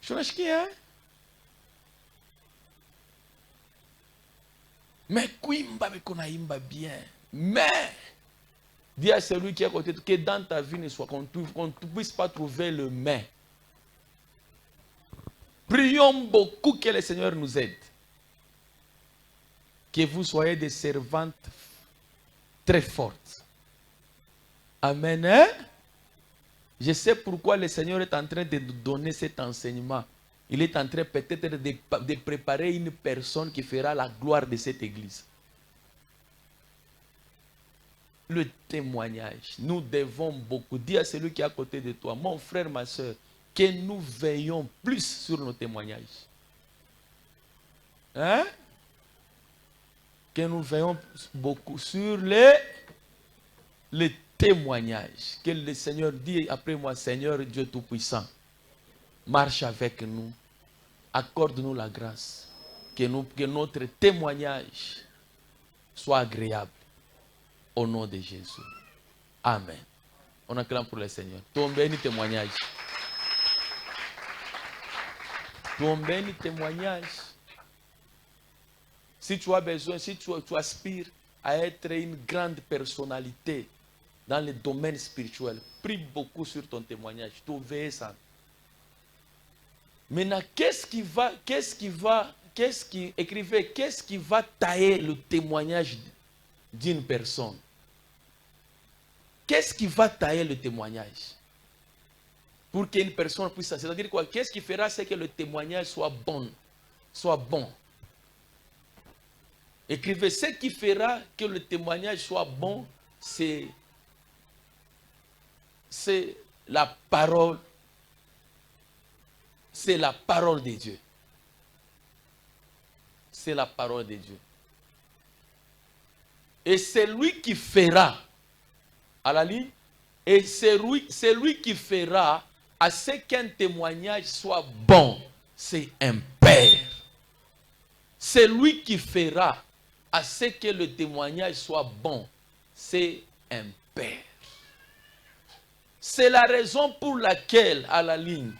A: Shunashikia? Mais kuimba biko naimba bien. Mais dis à celui qui est à côté que dans ta vie ne soit qu'on ne puisse pas trouver le mais. Prions beaucoup que le Seigneur nous aide. Que vous soyez des servantes très fortes. Amen. Hein? Je sais pourquoi le Seigneur est en train de nous donner cet enseignement. Il est en train peut-être de préparer une personne qui fera la gloire de cette église. Le témoignage. Nous devons beaucoup dire à celui qui est à côté de toi, mon frère, ma soeur, que nous veillons plus sur nos témoignages. Hein? Que nous veillons beaucoup sur les témoignages. Que le Seigneur dit après moi, Seigneur Dieu Tout-Puissant, marche avec nous, accorde-nous la grâce, que notre témoignage soit agréable. Au nom de Jésus. Amen. On acclame pour le Seigneur. Tombez témoignage. Tombez témoignage. Si tu as besoin, si tu aspires à être une grande personnalité dans le domaine spirituel, prie beaucoup sur ton témoignage. Tu verras ça. Maintenant, qu'est-ce écrivez, qu'est-ce qui va tailler le témoignage d'une personne? Qu'est-ce qui va tailler le témoignage? Pour qu'une personne puisse... C'est-à-dire quoi? Qu'est-ce qui fera c'est que le témoignage soit bon? Écrivez, ce qui fera que le témoignage soit bon, c'est la parole. C'est la parole de Dieu. C'est la parole de Dieu. Et c'est lui qui fera, à la ligne, et c'est lui qui fera à ce qu'un témoignage soit bon. C'est un père. C'est lui qui fera à ce que le témoignage soit bon. C'est un père. C'est la raison pour laquelle, à la ligne,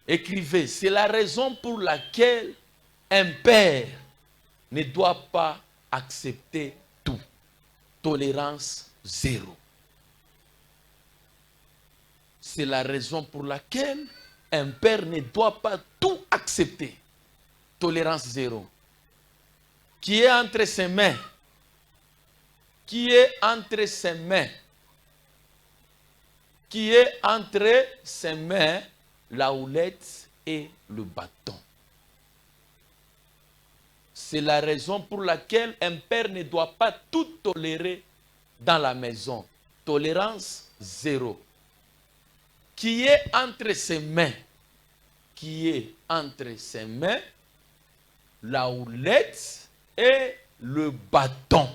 A: écrivez, c'est la raison pour laquelle un père ne doit pas accepter tout. Tolérance zéro. C'est la raison pour laquelle un père ne doit pas tout accepter. Tolérance zéro. Qui est entre ses mains? Qui est entre ses mains? Qui est entre ses mains la houlette et le bâton? C'est la raison pour laquelle un père ne doit pas tout tolérer dans la maison. Tolérance zéro. Qui est entre ses mains? Qui est entre ses mains la houlette et le bâton?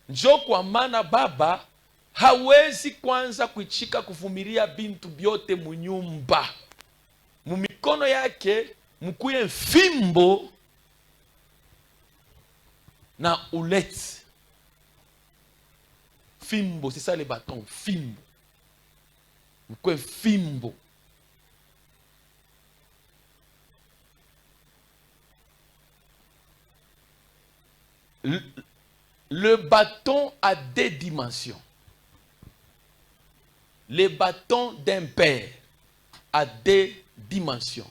A: Njo kwa maana baba hawezi kwanza kuichika kuvumilia bintu byote munyumba. Mumikono yake mkuye fimbo na houlette. Fimbo, c'est ça le bâton, fimbo. Mkuye fimbo. Le bâton a deux dimensions. Le bâton d'un père a deux dimensions.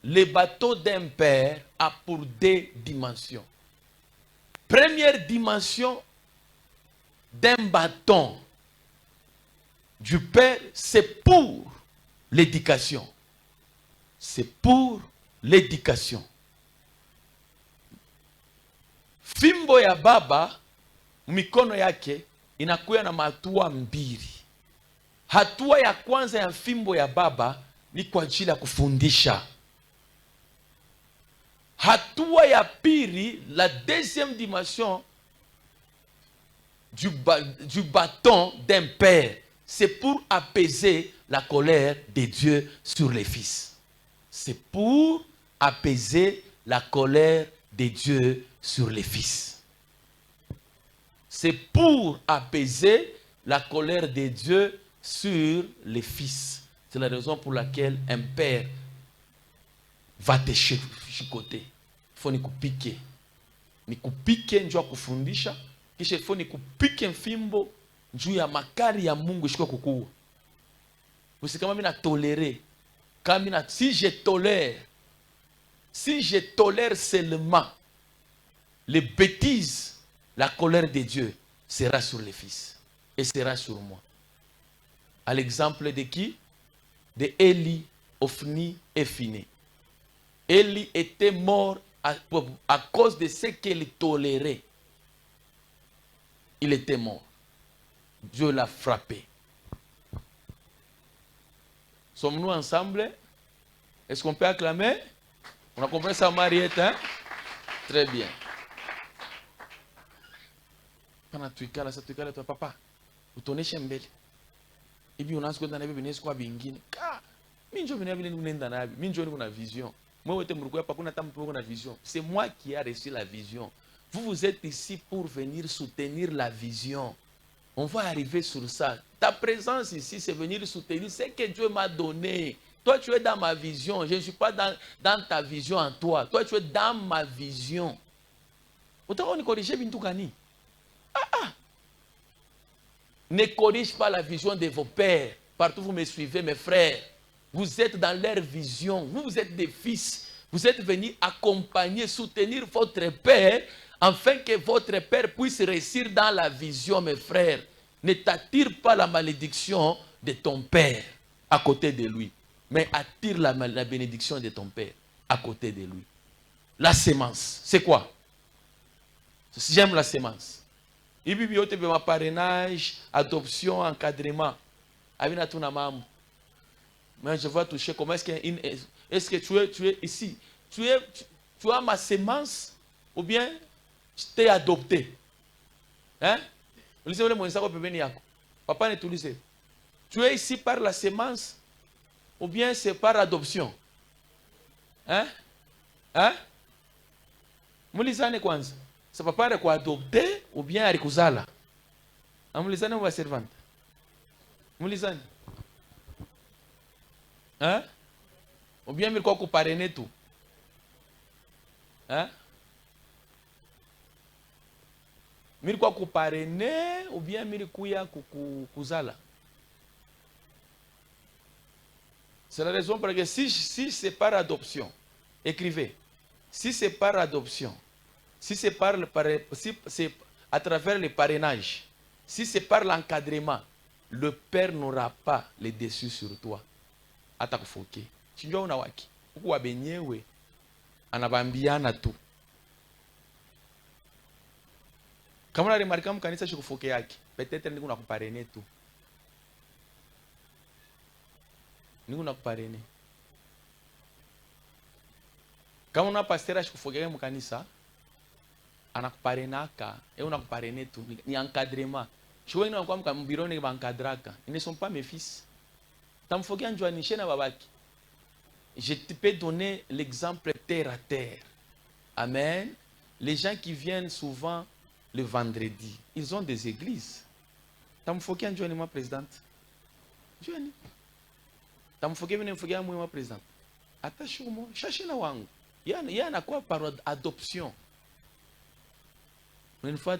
A: Le bâton d'un père a pour deux dimensions. Première dimension d'un bâton du père, c'est pour l'éducation. C'est pour l'éducation. Fimbo ya baba, mikono yake, inakuya na matua mbili. Hatua ya kwanza ya fimbo ya baba ni kwa ajili ya kufundisha. Hatua ya pili, la deuxième dimension du bâton d'un père, c'est pour apaiser la colère de Dieu sur les fils. C'est pour apaiser la colère de Dieu sur les fils. C'est pour apaiser la colère de Dieu sur les fils. C'est la raison pour laquelle un père va te chicoter. Faut ni kupike. Ni kupike njua kufundisha. Kisha faut ni kupike mfimbo njuu ya makari ya Mungu shiko kukua. Usi kama mina tolere. Kama mina, si je tolère seulement les bêtises, la colère de Dieu sera sur les fils et sera sur moi. À l'exemple de qui? De Élie, Ophni et Phiné. Élie était mort à cause de ce qu'il tolérait. Il était mort. Dieu l'a frappé. Sommes-nous ensemble? Est-ce qu'on peut acclamer? On a compris ça, Mariette, hein? Très bien. Kana tuikala sa tuikala tu papa. Utoneshe mbele. Ibi unaanza kwenda na bibi kwa bingine. Minjo vina vile nenda na bibi. Minjo niko na vision. Moi wote mruko hapa kuna hata mtu na vision. C'est moi qui a reçu la vision. Vous êtes ici pour venir soutenir la vision. On va arriver sur ça. Ta présence ici, c'est venir soutenir ce que Dieu m'a donné. Toi, tu es dans ma vision. Je ne suis pas dans ta vision en toi. Toi, tu es dans ma vision. Autant on corrige bintu gani? Ne corrige pas la vision de vos pères. Partout vous me suivez, mes frères. Vous êtes dans leur vision. Vous êtes des fils. Vous êtes venus accompagner, soutenir votre père, afin que votre père puisse réussir dans la vision, mes frères. Ne t'attire pas la malédiction de ton père à côté de lui, mais attire la bénédiction de ton père à côté de lui. La sémence, c'est quoi? J'aime la sémence. Il y a parrainage, adoption, encadrement. Mais je vais toucher comment est-ce que tu es ici? Tu as ma sémence ou bien tu t'es adopté? Hein? Papa n'est tout lycée. Tu es ici par la sémence ou bien c'est par adoption? Hein? Hein? Mulizane kwanza. C'est papa est adopté ou bien alikuzala? Mulizane ou servante? Mulizane. Hein? Ou bien il faut parrainer tout? Hein? Il faut parrainer ou bien il faut kuzala? C'est la raison pour laquelle si c'est par adoption, écrivez. Si c'est par adoption, si c'est à travers le parrainage, si c'est par l'encadrement, le père n'aura pas le dessus sur toi. Atakufoke. Chinjua unawaki. Huku wabenyewe anabambiana tu. Kama unaremarika mkanisa shikufoke yake, peut-être niko nakuparene tu. Niko nakuparene. Kama una pasteur ashikufoke yake mkanisa, anakuparenaka, unakuparene tu. Ni encadrement. Chouwe ina kwa mbironi ba encadraka. Ils ne sont pas mes fils. Je te peux donner l'exemple terre à terre. Amen. Les gens qui viennent souvent le vendredi, ils ont des églises. Tamfoki anjoni ma présidente. Joni. Tamfoki vene mfoki amu ma présidente. Atashumo, shashina wangu. Yana quoi par adoption. Une fois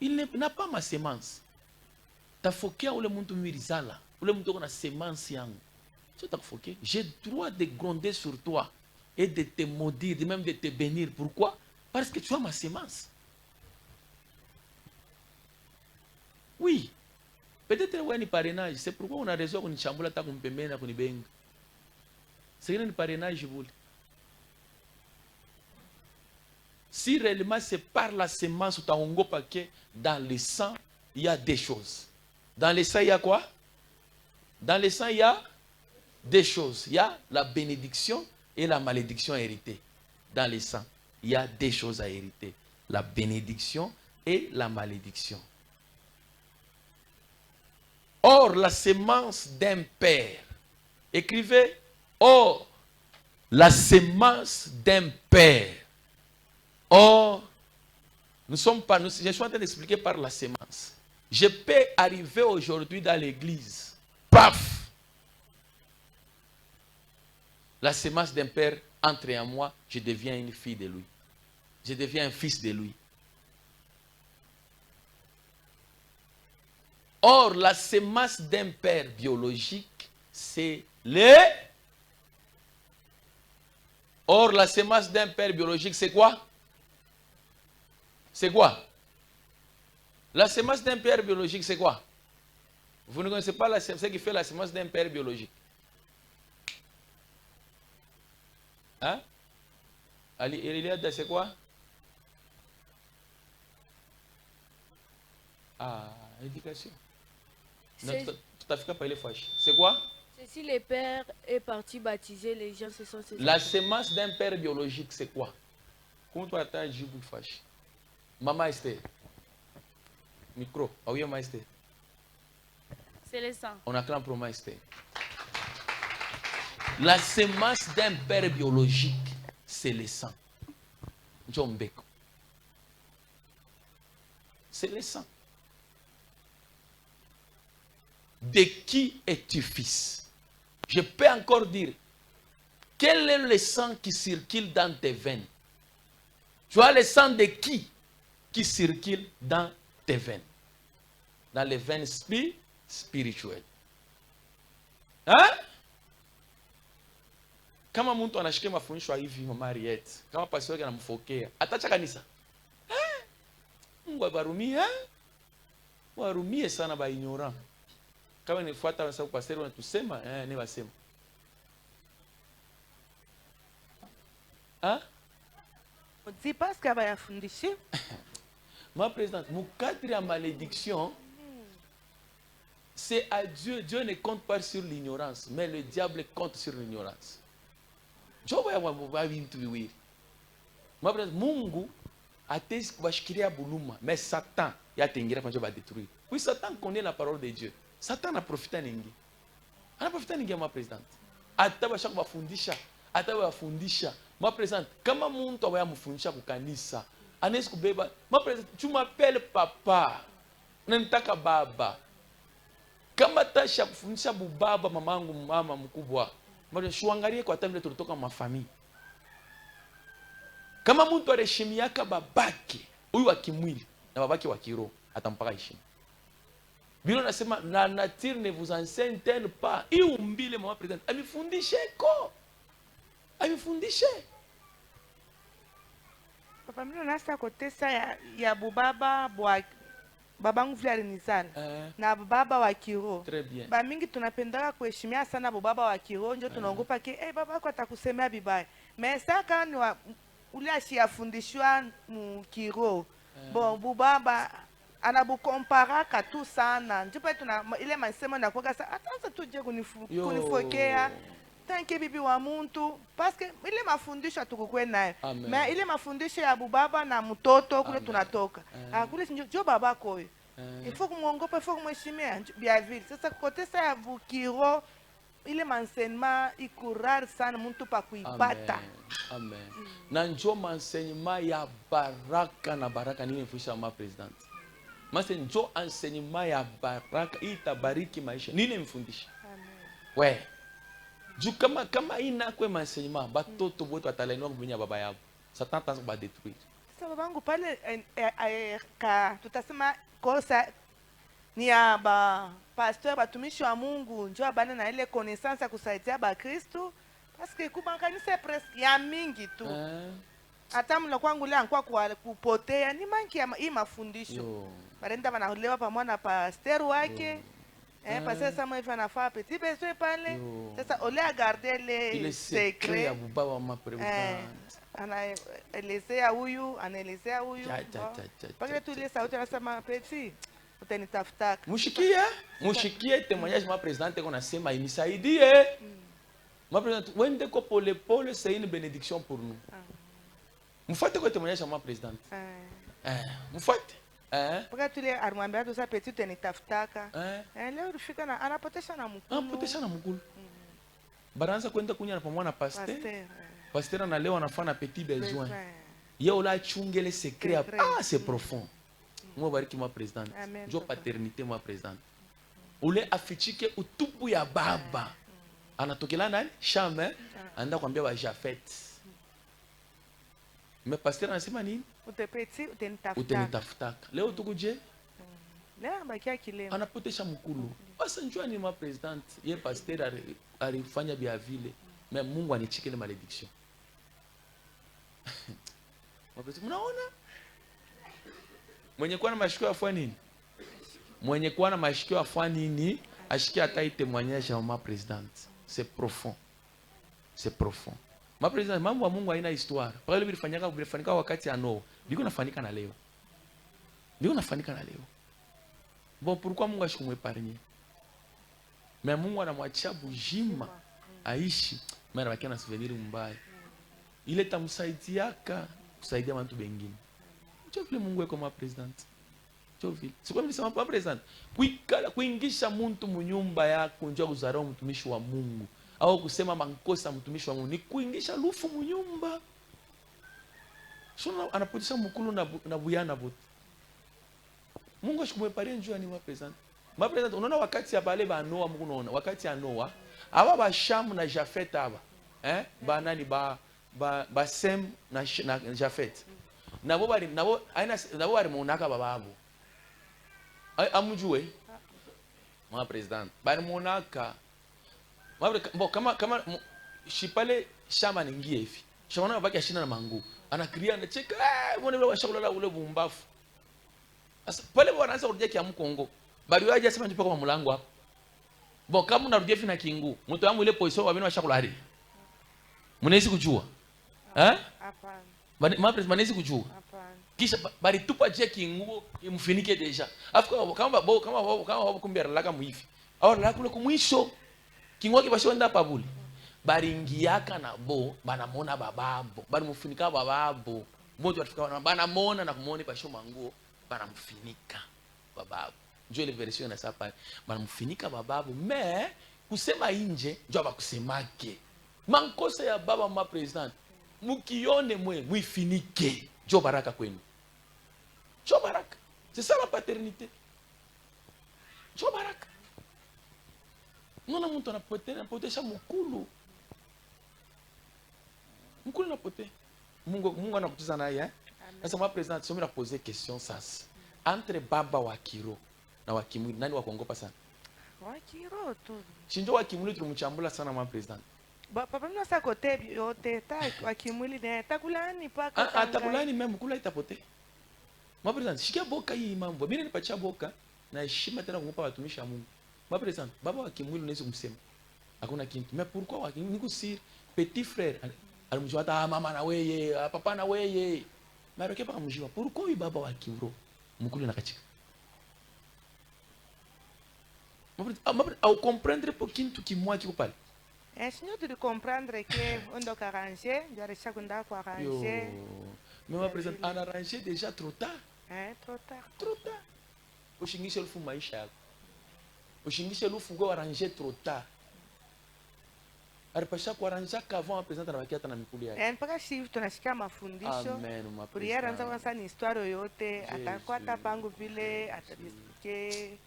A: il n'a pas ma sémence. Tafoki a ou le muntu mirizala. J'ai droit de gronder sur toi et de te maudire, même de te bénir. Pourquoi? Parce que tu as ma sémence. Oui. Peut-être que tu as un parrainage. C'est pourquoi on a raison qu'on chambula ta kumpemena kunibenga. C'est un parrainage. Si réellement c'est par la sémence ou ta ongo paquet, dans le sang, il y a des choses. Dans le sang, il y a quoi? Dans le sang, il y a deux choses. Il y a la bénédiction et la malédiction héritée. Dans le sang, il y a deux choses à hériter. La bénédiction et la malédiction. Or, la sémence d'un père. Écrivez, or, la sémence d'un père. Or, je suis en train d'expliquer par la sémence. Je peux arriver aujourd'hui dans l'église. Paf! La sémence d'un père entre en moi, je deviens une fille de lui. Je deviens un fils de lui. Or, la sémence d'un père biologique, c'est le... Or, la sémence d'un père biologique, c'est quoi? C'est quoi? La sémence d'un père biologique, c'est quoi? Vous ne connaissez pas ce qui fait la sémence d'un père biologique? Hein? Eliade, c'est quoi? Ah, éducation. C'est quoi?
D: C'est si le père est parti baptiser, les gens se sont...
A: La sémence d'un père biologique, c'est quoi? Comment tu attends Djibou Fash? Maman Esther. Micro. Ah oui, Maman Esther.
D: C'est le sang.
A: On acclame pour Maman Esther. La sémence d'un père biologique, c'est le sang. Djombeko. C'est le sang. De qui es-tu fils? Je peux encore dire, quel est le sang qui circule dans tes veines? Tu as le sang de qui circule dans tes veines? Dans les veines spirituelles. Hein? Kama mtu anashikia mafundisho hivi mama Mariette, kama pastor yake anamfokea, atacha kanisa. Mungu abarumie, warumie sana ba ignorant. Kama nifuata wasa pastor wanatusema, ni wasema.
E: On dit parce qu'il va y fondishi.
A: Ma présidente, mon cadre à malédiction, c'est à Dieu. Dieu ne compte pas sur l'ignorance, mais le diable compte sur l'ignorance. Job va vivre. Ma présidente, Mungu atesi kubashikilia buluma, mais Satan yatengira quand Dieu va détruire. Oui, Satan connaît la parole de Dieu. Satan a profité ningi. Ana profité ningi ma présidente. Ataba shaka bafundisha, ataba bafundisha. Ma présidente, kama muntu awaya mufundisha kukanisa, anaweza kubeba. Ma présidente, tu m'appelles papa. Nanitaka baba. Kama tasha kufundisha bubaba mamangu mama mkubwa. Mbona shuangalie kwa tamile tulitoka mafamili. Kama mtu areshimiaka babake, huyu wa kimwili na babake wa kiroho, atampaka heshima. Biblia nasema la nature ne vous enseigne pas. Iumbile mama president, amifundishe ko. Amifundishe.
E: Papa mimi nasa kotesa ya bubaba bwa babangu vile alinizala na baba wa kiroho.
A: Très bien.
E: Ba mingi tunapendaka kuheshimia sana baba wa kiroho, ndio tunaogopa ke baba yako atakusemea vibaya. Mais saka ni ule asiyafundishwa kiroho. Bon bubaba anabukomparaka tu sana. Ndipo tuna ile masemo na kwa sasa ataanza tu je kunifokea. Tanke bibi wa muntu parce que ile mafundisho tukukwe nayo. Mais ile mafundisho ya bubaba na mtoto kule tunatoka. Kule ndio baba koyo. Il faut kumwongopa, il faut kumheshimia bien vile. Sasa kote sa ya bukiro ile enseignement ikurar sana muntu pa kuipata.
A: Amen. Na njo enseignement ya baraka na baraka nini mfundisha ma president. Mase njo enseignement ya baraka itabariki maisha. Nini mfundisha?
E: Amen.
A: We. Juu kama ina kwe enseignement batoto bote watalainwa kubinya baba yao. Satan tanzo ba détruire.
E: Sasa babangu pale tutasema kosa ni ya ba pasteur batumishi wa Mungu njo abana na ile connaissance ya kusaidia ba Kristo parce que kubankanisa presque ya mingi tu. Hata mlo kwangu leo kwa kupotea ni manki ya hii mafundisho. Barenda wanaolewa pamoja na pasteur wake. Pasteur sama hivi anafaa petit besoin pale. Sasa ole a garder les secrets
A: ya baba wa mapresident.
E: Anaelezea huyu, anaelezea huyu. Pale tu ile sauti anasema petit utanitafutaka.
A: Mushikie témoignage ma présidente qu'on asema inisaidie. Ma présidente wende ko pole c'est une bénédiction pour nous. Mfuate kwa témoignage ma présidente. Mfuate.
E: Paka tu ile armwambia tu sa petit utanitafutaka. Leo ulifika na anapotesha na mkulu.
A: Anapotesha na mkulu. Baranza kwenda kunya na pamoja na pasteur. Pasteur na leo anafanya petit besoin. Yeye la chunge les secrets. C'est profond. Moi bariki ma présidente. Jo paternité ma présidente. Ule afichike utupu ya baba. Anatokela nani? Shame. Anda kwambia ba Jafet. Mais pasteur anasema nini?
E: Utepeti
A: utenitafutaka. Leo tukuje?
E: Leo bakia kilema.
A: Anapotesha mkulu. Basi njua ni ma présidente. Ye pasteur alifanya bia vile. Mais Mungu anichike ile malédiction. Mnaona? Mwenye kuwa na mashikio afua nini? Mwenye kuwa na mashikio afua nini? Ashikia hata hii témoignage ya ma présidente. C'est profond. C'est profond. Ma présidente, mambo ya Mungu haina histoire. Pale bilifanyika wakati ya Noa. Biko nafanyika na leo. Biko nafanyika na leo. Bon, pourquoi Mungu ashikumwepargne? Mais Mungu anamwachia bujima aishi. Mais anabakia na souvenir mbaya. Ile tamsaidiaka kusaidia watu wengine. Ndio vile Mungu yuko ma president. Ndio vile. Sikuwa nilisema pa president. Kuingisha mtu munyumba yako njoo kuzarau mtumishi wa Mungu au kusema mankosa mtumishi wa Mungu ni kuingisha lufu munyumba. Sio anapotisha mkulu na buyana bote. Mungu ashikumweparia njoo ni ma president. Ma president unaona wakati ya bale ba Noa Mungu unaona wakati ya Noa aba ba Sham na Jafet aba. Ba nani ba Sem na Jafet. Nabo bari monaka bababo. Amujue. Ma president. Bari monaka. Bon kama shipale shamba ningie hivi. Shaona baki ashina na mangu. Anakria anacheka, mbona wale washakulala ule bumbafu. Sasa pale wanaanza kurudia kiamu Kongo. Bali waje asema ndipo kwa mlango hapo. Bon kama unarudia hivi na kingu, mtu wangu ile position wabeni washakulari. Mnaweza kujua.
E: Hapana.
A: Manezi kujua.
E: Hapana.
A: Kisha bari tupa je kinguo imfinike deja. Afu kama kumbia laka muifi. Au laka kule kumwisho. Kinguo kibashonda pabuli. Bari ingiaka na bo banamona bababo. Bari mufinika bababo. Mmoja atafika banamona na kumuona pasho manguo banamfinika bababo. Njoo ile version na sapa banamfinika bababo. Me kusema nje njoo bakusemake. Mankosa ya baba ma president. Mukione muifinike. Jo baraka kwenu. Jo baraka. C'est ça la paternité. Jo baraka. Nona mtu anapotesha mkulu. Mkulu anapote. Mungu anakutuza naye. Sasa mwa president sio mimi na poser question sasa. Entre baba wa Kiro na wa Kimwili nani wa kuongopa sana?
E: Wa Kiro tu.
A: Shinjo wa Kimwili tulimchambula sana mwa president.
E: Papa mimi nasa kote yote wa Kimwili ne takulani paka.
A: Atakulani mimi kula itapote. Mwa president shikia boka hii mambo. Mimi nipatia boka na heshima tena kumpa watumishi wa Mungu. Mwa president baba wa Kimwili unaweza kumsema. Hakuna kitu. Mais pourquoi wa Kimwili niko sir petit frère alimjua hata mama na weye, papa na weye. Mara kepa kumjua. Pourquoi baba wa Kiro mkulu nakachika. Au comprendre pour kintu kimwa kiko pale.
E: Senhor de comprendre que on doit arranger, je recherche qu'on doit arranger.
A: Mais ma présente on a arrangé déjà trop tard.
E: Trop tard.
A: Trop tard. Ushingishe lufu maisha yako. Ushingishe lufu go arranger trop tard. Alipasha kuaranja avant a presenter na bakiata na mikuli yake.
E: Mpaka shifu tunashika mafundisho.
A: Amen ma
E: prière anza kwanza ni histoire yote, atakwata pangu vile atadisikie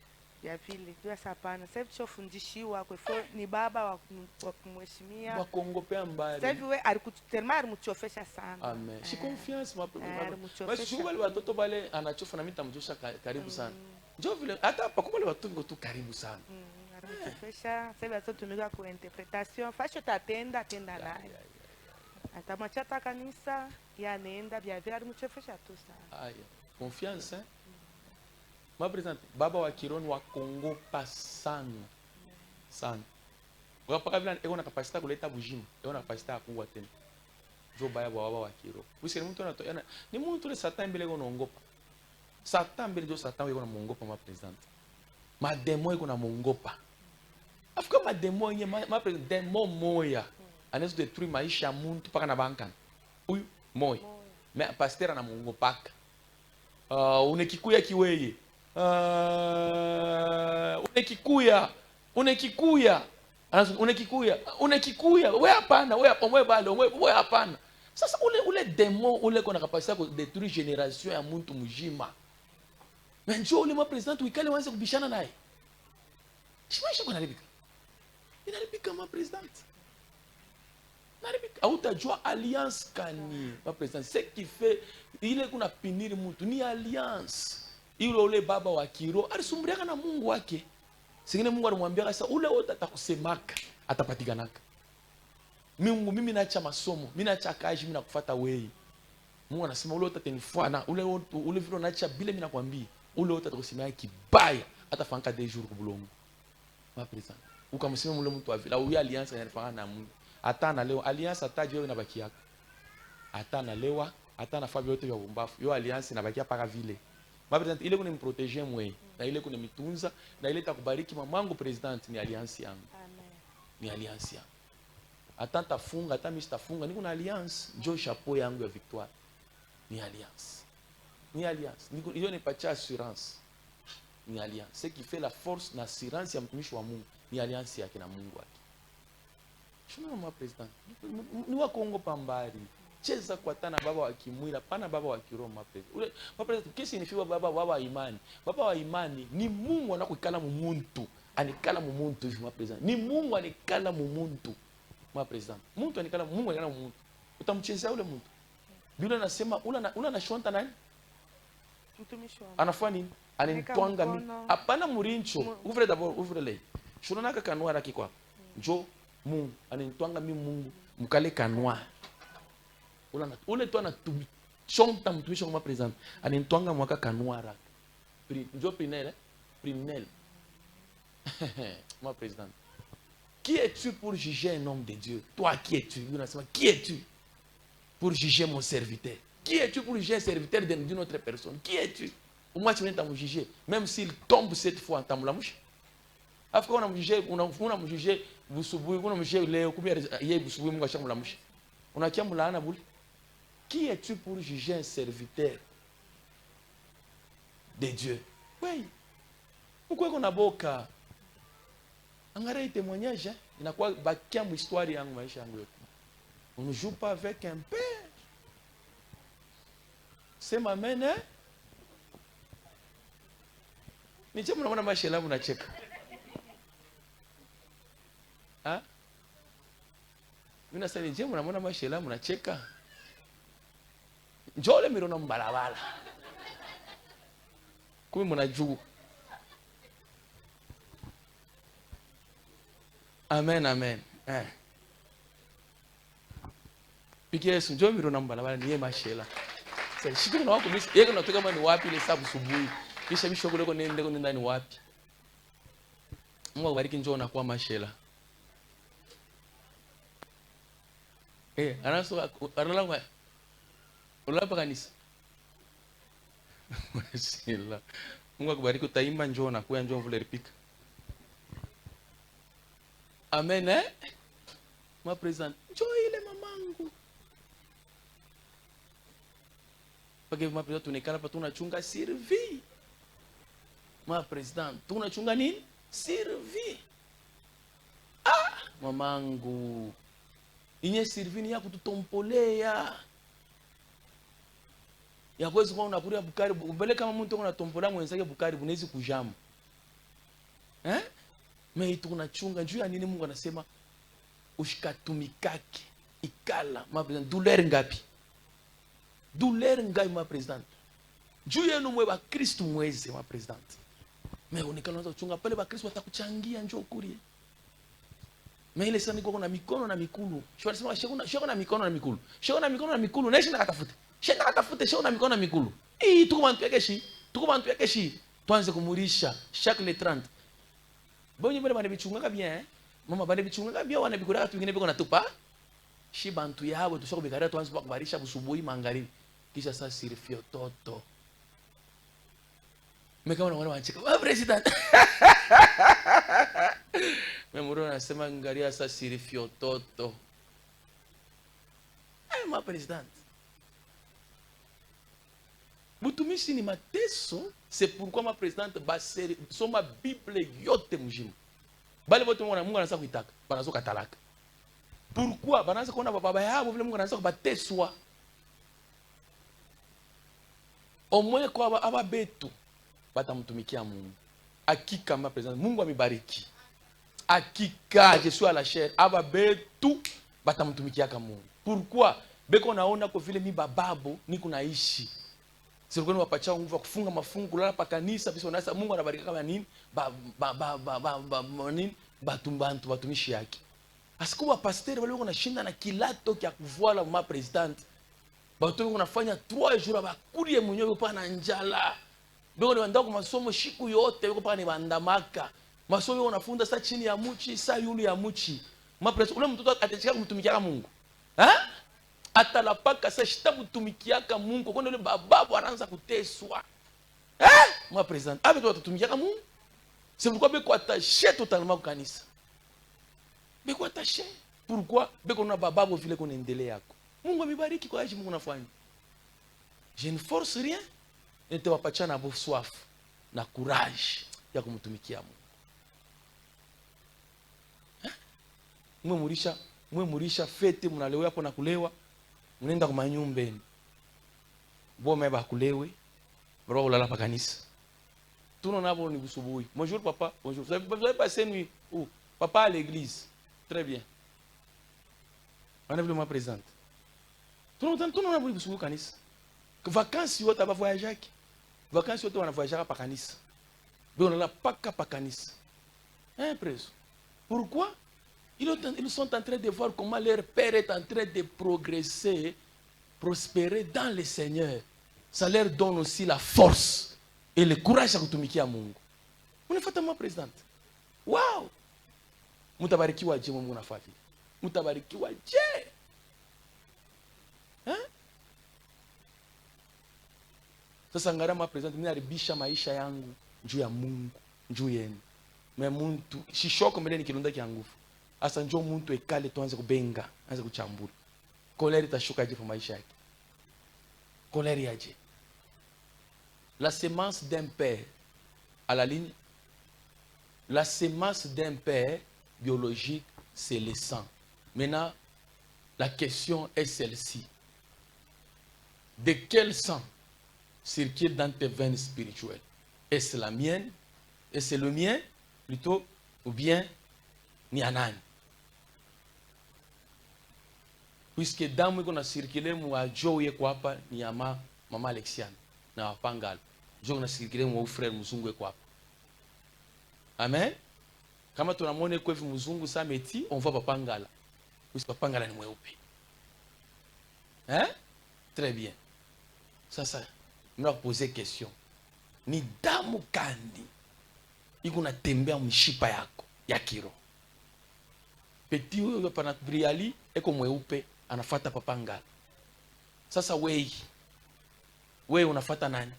E: ya vile jua sapana. Sasa hivi fundishiwa kwa hivyo ni baba wa kumheshimia.
A: Wa kuongopea mbali.
E: Sasa hivi wewe alikuterma alimuchofesha sana.
A: Amen. Si confiance ma baba. Basi shughuli wale watoto wale anachofa na mimi nitamjosha karibu sana. Njoo vile hata hapa kwa wale watoto tu karibu sana.
E: Alimuchofesha. Sasa hivi watoto tunaga kwa interpretation. Fasho tatenda naye. Atamachata kanisa ya nenda vya vile alimuchofesha tu sana.
A: Aya. Confiance hein? Ma presente baba wa Kironi wa Kongo pa sana sana. Wakapaka vile eko na kapasita kuleta bujima, eko na kapasita kuwa tena. Jo baya baba wa Kiro. Usi ni mtu anato ni mtu le Satan mbele eko naongopa. Satan mbele jo Satan eko na muongopa ma presente. Ma demo eko na muongopa. Afika ma demo yenye ma presente demo moya. Anazo détruire maisha ya mtu paka na banka. Huyu moya. Mais pasteur ana muongopaka. Unekikuya kiweye. Unekikuya we hapana we balo we hapana. Sasa ule demo ule kona kapasita ku détruire génération ya muntu mjima. Mais njoo ule ma president wikale wanze kubishana naye. Shimaisha kwa naribika. Inaribika ma president. Naribika utajua alliance kani ma president ce qui fait ile kuna piniri muntu ni alliance. Ule baba wa Kiro alisumbuliaka na Mungu wake. Singine Mungu alimwambia sasa ule wote atakusemaka, atapatikanaka. Mungu mimi naacha masomo, mimi naacha kazi, mimi nakufuata wewe. Mungu anasema ule wote atanifuana, ule vile naacha bila mimi nakwambia, ule wote atakusemea kibaya, atafanga 2 jours kubulongo. Ma president. Ukamsema ule mtu wa vile, huyu alliance inafanya na Mungu. Hata na leo alliance ataje wewe na baki yako. Hata na lewa, hata na fabio yote vya bombafu. Yo alliance inabakia paka vile. Ma president ile kuna mproteger mwe na ile kuna mitunza na ile takubariki mamangu president ni alliance yangu. Amen. Ni alliance yangu. Hata tafunga hata mimi sitafunga niko na alliance ndio chapeau yangu ya victoire. Ni alliance. Ni alliance. Niko hiyo ni pacha assurance. Ni alliance. Ce qui fait la force na assurance ya mtumishi wa Mungu ni alliance yake na Mungu wake. Shuna ma president. Ni wa Kongo pambari. Cheza kwa tana baba wa kimwila pana baba wa kiroho mapresident. Ule mapresident kesi ni fiwa baba wa imani. Baba wa imani ni Mungu anakukala mu muntu. Anikala mu muntu hivi mapresident. Ni Mungu anikala mu muntu. Mapresident. Muntu anikala Mungu anikala mu muntu. Utamchezea ule muntu. Biblia inasema ula na shonta nani?
E: Mtumishi wa Mungu.
A: Anafanya nini? Ananitwanga mimi. Hapana murincho. Ouvre d'abord, ouvre les. Shona naka kanwa raki kwa. Njo Mungu ananitwanga mimi Mungu. mukale kanwa ule tu anachonta mtumishi kama president anintwanga mwaka kanwara njo Primnel moi président. Qui es-tu pour juger un homme de Dieu? Toi, qui es-tu? Qui es-tu pour juger mon serviteur? Qui es-tu pour juger un serviteur d'une autre personne? Qui es-tu? Au moins, tu viens de me juger. Même s'il tombe cette fois en tamoulamouche. Après, on a jugé, on a jugé, vous soubouez, on a jugé, on a qui es-tu pour juger un serviteur de Dieu? Oui. Pourquoi qu'on a boka? Angalia témoignage, il n'a quoi bakia mon histoire yangu maisha yangu yote. On ne joue pas avec un père. C'est ma mère, hein? Ni chema mwana mashela mnacheka. Ah? Mimi nasema ni chema mwana mashela mnacheka. Njole mirona mbalabala. Kumi mnajua. Amen, amen. Piki Yesu njoo miro namba la niye mashela. Sasa shiku na wako mimi yeye anatoka kama ni wapi ile sababu subuhi. Kisha misho kule kwa nende nenda ni wapi? Mungu akubariki njoo na kwa mashela. Anaso analangwa. Unalapa kanisa. Mashela. Mungu akubariki utaimba njoo na kwa njoo vile ripika. Amen, eh? Ma président, njoo ile mamangu. Pake ma président tunekala pa tunachunga sirvi. Ma président, tunachunga nini? Sirvi. Ah, mamangu. Inye sirvi ni ya kututompolea. Ya kwezi kwa unakuria bukari, ubele kama mtu unatompola mwenzake bukari bunezi kujamu. Eh? Mais tunachunga juu ya nini? Mungu anasema ushikatumikake ikala ma president douleur ngapi? Douleur ngapi ma president? Juu yenu mwe ba Kristo mweze ma president. Mais unikala unaweza kuchunga pale ba Kristo watakuchangia njoo kurie. Mais ile sana niko na mikono na mikulu. Sio anasema sheko na mikono na mikulu. Sheko na mikono na mikulu na shinda katafute. Shinda katafute sheko na mikono na mikulu. Tuko bantu yake shi. Tuanze kumurisha chaque le 30. Bonye bale bana bichunga bien, mama bana bichunga bien wana bikura tu ngine biko natupa. Shi bantu yabo tusoko bikara tuanze kubarisha busubuhi magharibi. Kisha sasa sirifio toto. Meka wana wanacheka. Wa president. Memuro anasema ngaria sasa sirifio toto. Ma president. Butumishi ni mateso. C'est pourquoi ma présidente va ser soma Bible yote mjima. Bale bote Mungu anataka kuitaka, banazoka talaka. Pourquoi? Banaanza kuona baba yao vile Mungu anataka kubateswa. Omwe kwa aba betu batamtumikia Mungu. Hakika ma présidente Mungu amebariki. Hakika je suis à la chair aba betu batamtumikia kama Mungu. Pourquoi? Beko naona kwa vile mi bababo niko naishi. Sio wapacha nguvu kufunga mafungu kulala pa kanisa bisho nasa Mungu anabariki kama nini nini batumbantu batumishi yake. Asikuwa pasteur wale wako nashinda na kilato kya kuvoala ma president. Batu wako nafanya 3 jours bakurie mwenyewe pa na njala. Beko niwanda kwa masomo shiku yote wako pa ni bandamaka. Masomo wanafunda sa chini ya muchi, sa yulu ya muchi. Ma president ule mtoto atachika kumtumikia Mungu. Ha? Atalapaka sa shitabu tumikiaka Mungu kwa ndio bababu anaanza kuteswa. Moi président, avec toi tumikiaka Mungu. C'est pourquoi beko attaché totalement au kanisa. Beko attaché. Pourquoi? Beko na bababu vile qu'on endelea yako. Mungu amebariki kwa aje Mungu nafanya. Je ne force rien. Nitawapatia na soif na courage ya kumtumikia Mungu. Mwe murisha fete mnalewa hapo na kulewa. Mnenda kwa manyumbeni. Boma ba kulewe. Bro ulala pa kanisa. Tuno nabo ni busubuhi. Bonjour papa, bonjour. Vous avez passé nuit où? Papa à l'église. Très bien. On est vraiment présente. Tuno nabo ni busubuhi kanisa. Que vacances yote aba voyager. Vacances yote wana voyager pa kanisa. Be on la paka pa kanisa. Preso. Pourquoi? Ils sont en train de voir comment leur père est en train de progresser, prospérer dans le Seigneur. Ça leur donne aussi la force et le courage à kutumikia Mungu. Unafuata mwa president. Wow! Mutabarikiwa je Mungu nafati. Mutabarikiwa je. Hein? Sasa ngarama president mimi naribisha maisha yangu juu ya Mungu, juu yenu. Me muntu shishoko mbele ni kilunda kya nguvu. Asa njoo muntu ekale tuanze kubenga, anze kuchambula. Koleri itashuka je kwa maisha yake. Koleri aje. La sémence d'un père à la ligne. La sémence d'un père biologique, c'est le sang. Maintenant, la question est celle-ci. De quel sang circule dans tes veines spirituelles? Est-ce la mienne? Est-ce le mien plutôt? Ou bien ni anani? Puisque damu iko na circule mwa Joe yeko hapa ni ya mama Alexiane na wapangala. Joe na circule mwa frère mzungu yeko hapa. Amen. Kama tunamwone kwa hivi mzungu sa meti, on va papangala. Puisque papangala ni mweupe. Hein? Très bien. Sasa, mimi nakupoze question. Ni damu kandi iko natembea mshipa yako ya kiro. Peti huyo pana briali eko mweupe anafuata papangala. Sasa wewe unafuata nani?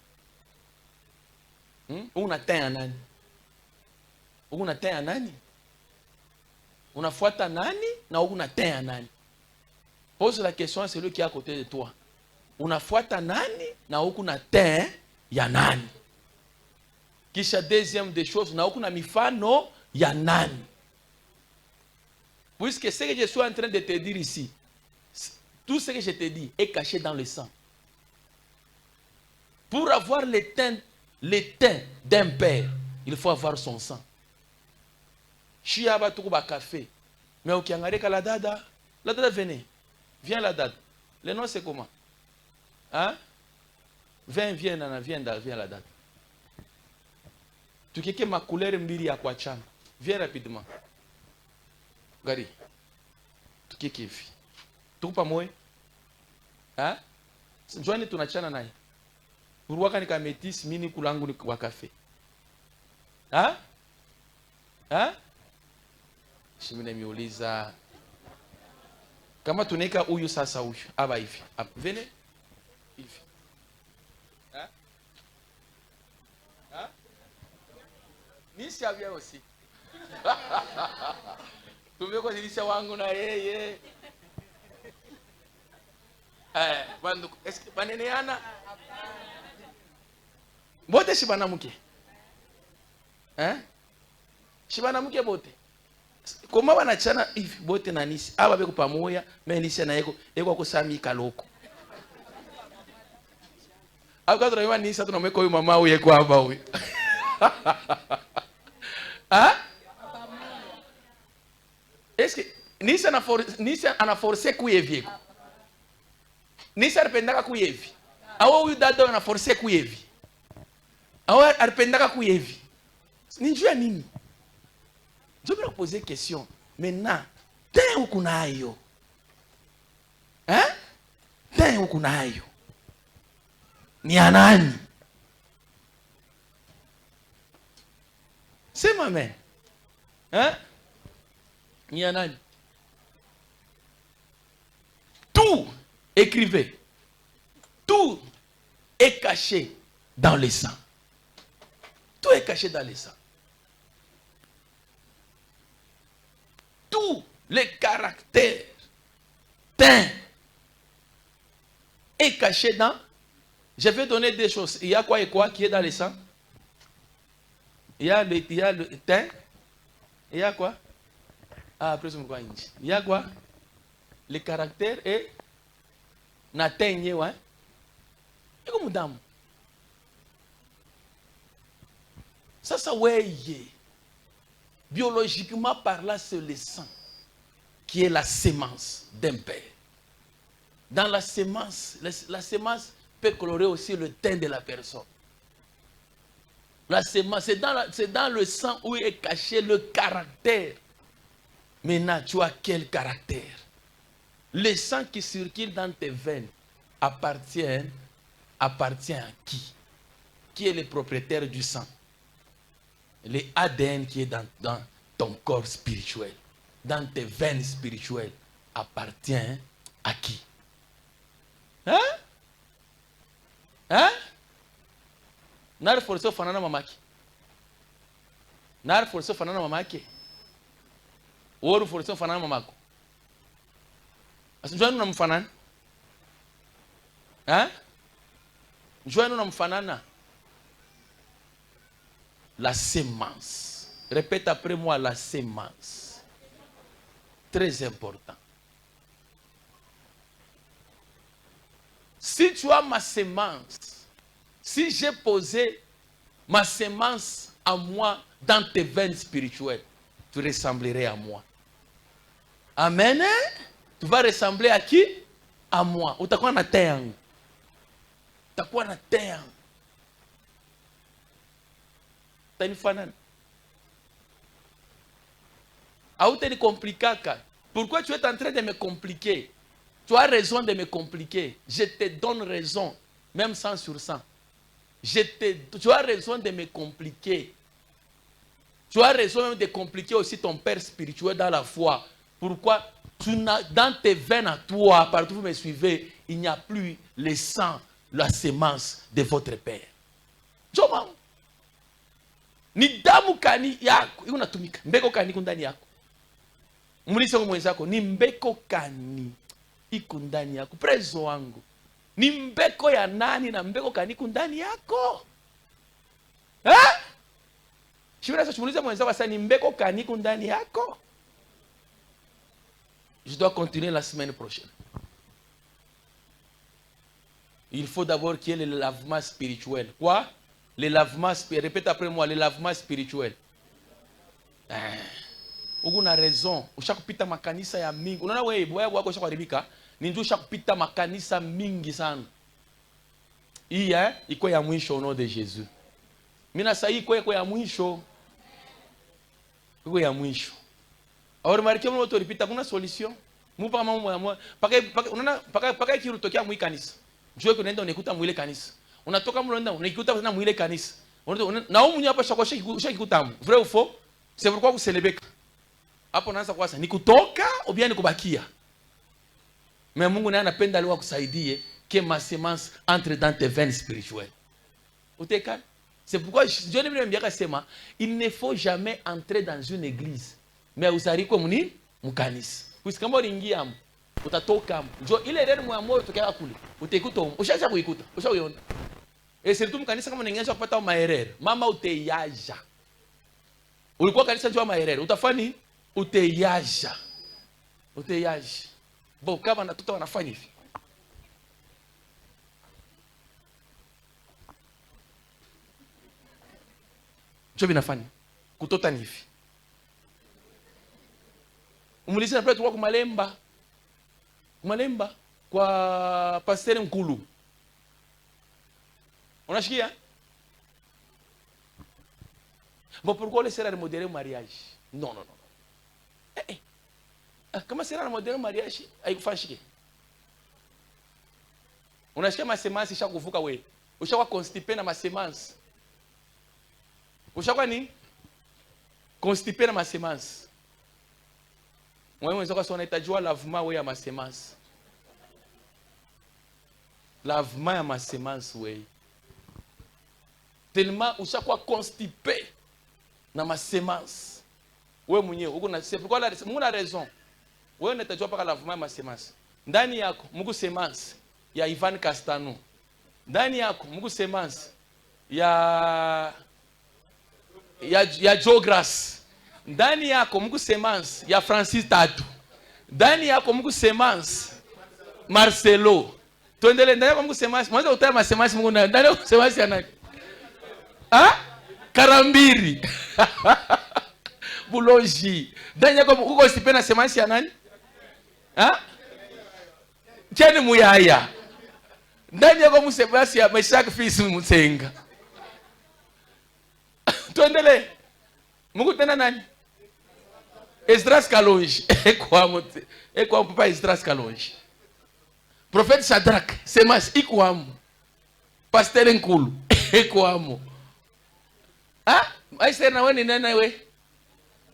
A: Unatea nani? Unatea nani? Unafuata nani na unatea nani? Pose la question à celui qui est à côté de toi. Unafuata nani na unatea ya nani? Kisha deuxième des choses na ukuna mifano ya nani? Puisque ce que je suis en train de te dire ici, tout ce que je te dis est caché dans le sang. Pour avoir le teint d'un père, il faut avoir son sang. Chiaba tukuba café. Mais ukiangalia la dada venez. Viens la dada. Le nom c'est comment? Hein? Viens la dada. Tu keke ma couleur mbili ya kuachana. Viens rapidement. Gari. Tu keke hivi. Tukupa moyo. Hein? Joani tunachana naye. Uruwaka ni kametis mini kulangu ni wa café. Hein? Hein? Shimine miuliza kama tuneka huyu sasa huyu aba hivi. Vene hivi. Hein? Hein? Nisi avia aussi. Tumeko zilisha wangu na yeye. Bandu eske baneneana? Bote shibana mke. Hein? Shibana mke bote. Koma wanachana hivi bote na Nisi. Aba beko pamoja, mimi Nisi na yeko kusami kaloko. Aka tunaiwa Nisi tunamweka huyu mama huyu yeko hapa huyu. Ah? Est-ce que Nisi ana forcer kuyevi. Nisi alipendaka kuyevi. Awo huyu dada ana forcer kuyevi. Awo alipendaka kuyevi. Ninjua nini? Je vais vous poser une question. Maintenant, t'es où qu'on aille? Hein? T'es où qu'on aille? Ni anani? C'est ma mère. Hein? Ni anani? Tout, écrivez. Tout est caché dans le sang. Tout est caché dans le sang. Tout le caractère teint est caché dans. Je vais donner des choses. Il y a quoi et quoi qui est dans le sang? Il y a le teint. Il y a quoi? Après, il y a quoi? Le caractère est n'atteigné, ouais. Et comme dame. Ça, ouais. Biologiquement parlant, c'est le sang qui est la sémence d'un père. Dans la sémence peut colorer aussi le teint de la personne. La sémence, c'est dans le sang où est caché le caractère. Maintenant, tu as quel caractère? Le sang qui circule dans tes veines appartient à qui? Qui est le propriétaire du sang? L'ADN qui est dans ton corps spirituel, dans tes veines spirituelles, appartient à qui? Hein? Hein? Nari forse fanana mamaki. Nari forse fanana mamaki. Oru forse fanana mamako. Asinjua nuna mfanana? Hein? Njua nuna mfanana? La sémence. Répète après moi, la sémence. Très important. Si tu as ma sémence, si j'ai posé ma sémence à moi dans tes veines spirituelles, tu ressemblerais à moi. Amen. Tu vas ressembler à qui? À moi. Utakuwa na terre. Utakuwa na terre. Tanifanana. Auteni komplikaka. Pourquoi tu es en train de me compliquer? Tu as raison de me compliquer. Je te donne raison, même 100 sur 100. Tu as raison de me compliquer. Tu as raison même de compliquer aussi ton père spirituel dans la foi. Pourquoi? Dans tes veines à toi, partout où vous me suivez, il n'y a plus le sang, la sémence de votre père. Joma. Ni damu kani yako. Unatumika. Mbeko kani kundani yako. Mulise mwenzako. Ni mbeko kani iko ndani yako. Prezo wangu. Ni mbeko ya nani na mbeko kani kundani yako? Ha? Shibira sasa mwenzako sasa ni mbeko kani kundani yako? Je dois continuer la semaine prochaine. Il faut d'abord qu'il y ait le lavement spirituel. Quoi? Le lavement spirituel. Répète après moi, le lavement spirituel. Una raison. Ushakupita makanisa ya mingi. Unaona wewe boya wako ushakuharibika. Ni ndio ushakupita makanisa mingi sana. Hii iko ya mwisho au nom de Jésus. Mimi na sahi iko ya mwisho. Iko ya mwisho. Alors remarquez mon autorité kuna solution. Mupa mama paka kirutokea mwi kanisa. Njoo kunaenda unikuta mwile kanisa. Unatoka mlonda unikuta na mwile kanisa. Na umu hapa shakosha ushakikuta. Vrai ou faux? C'est pourquoi vous célébrez. Hapo naanza kwanza ni kutoka ou bien ni kubakia. Mais Mungu naye anapenda leo akusaidie que ma semence entre dans tes veines spirituelles. Uteka? C'est pourquoi Dieu ne me dit sema, il ne faut jamais entrer dans une église. Mais usariko muni mkanisa. Kusikamba uliingia utatoka. Njoo ile reno mwa moyo tokea kule. Utaikuta ushaanza kuikuta. Ushaoiona. Surtout mkanisa kama unaanza kupata maerere. Mama uteyaja. Ulikuwa kanisa njoo maerere. Utafani uteyaja. Uteyaja. Bon, kama na tuta wanafanya hivi. Njoo binafanya. Kutota ni hivi. Umulisi na pale tulikuwa kumalemba. Kumalemba kwa pasteur Nkulu. Unashikia? Bon, pourquoi le sera de modérer mariage? Non. Kama sera de modérer mariage, haikufanyike. Unashikia masemansi shakuvuka wewe. Ushakuwa constipé na masemansi. Ushakuwa ni constipé na masemansi. Wewe unaweza kuwa unahitajiwa lavement wewe ya masemansi. Lavement ya masemansi wewe. Tellement ushakuwa constipé na masemansi. Wewe mwenyewe uko na c'est pourquoi Mungu a raison. Wewe unahitajiwa paka lavement ya masemansi. Ndani yako Mungu semansi ya Ivan Castano. Ndani yako Mungu semansi ya Geogras. Ndani yako Mungu semansi ya Francis Tatu. Ndani yako Mungu semansi Marcelo. Tuendelee ndani yako Mungu semansi. Mwanzo utaya masemansi Mungu ndani yako semansi ya nani? Karambiri. Buloji. Ndani yako uko sipena semansi ya nani? Cheni Muyaya. Ndani yako Mungu semansi ya Meshak Fils Mutsenga. Tuendelee. Mungu tena nani? Esdras Kalonji. Et quoi, on peut pas Esdras Kalonji. Prophète Shadrach, Semas, Ikwam. Pasteur Nkulu, Ikwam. Ah, Aïsser Naweni Nenewe.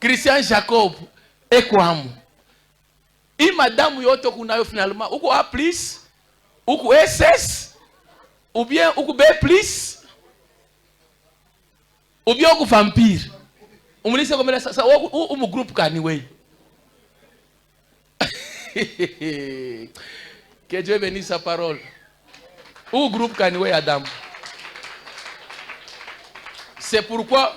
A: Christian Jacob, Ikwam. I madame yoto kunayo finalement. Uko A+, uko SS, ou bien uko B+, ou bien uko vampire. On me dit comme ça, ou mon groupe Kaniwe. Que Dieu bénisse sa parole. Ou groupe Kaniwe Adam. C'est pourquoi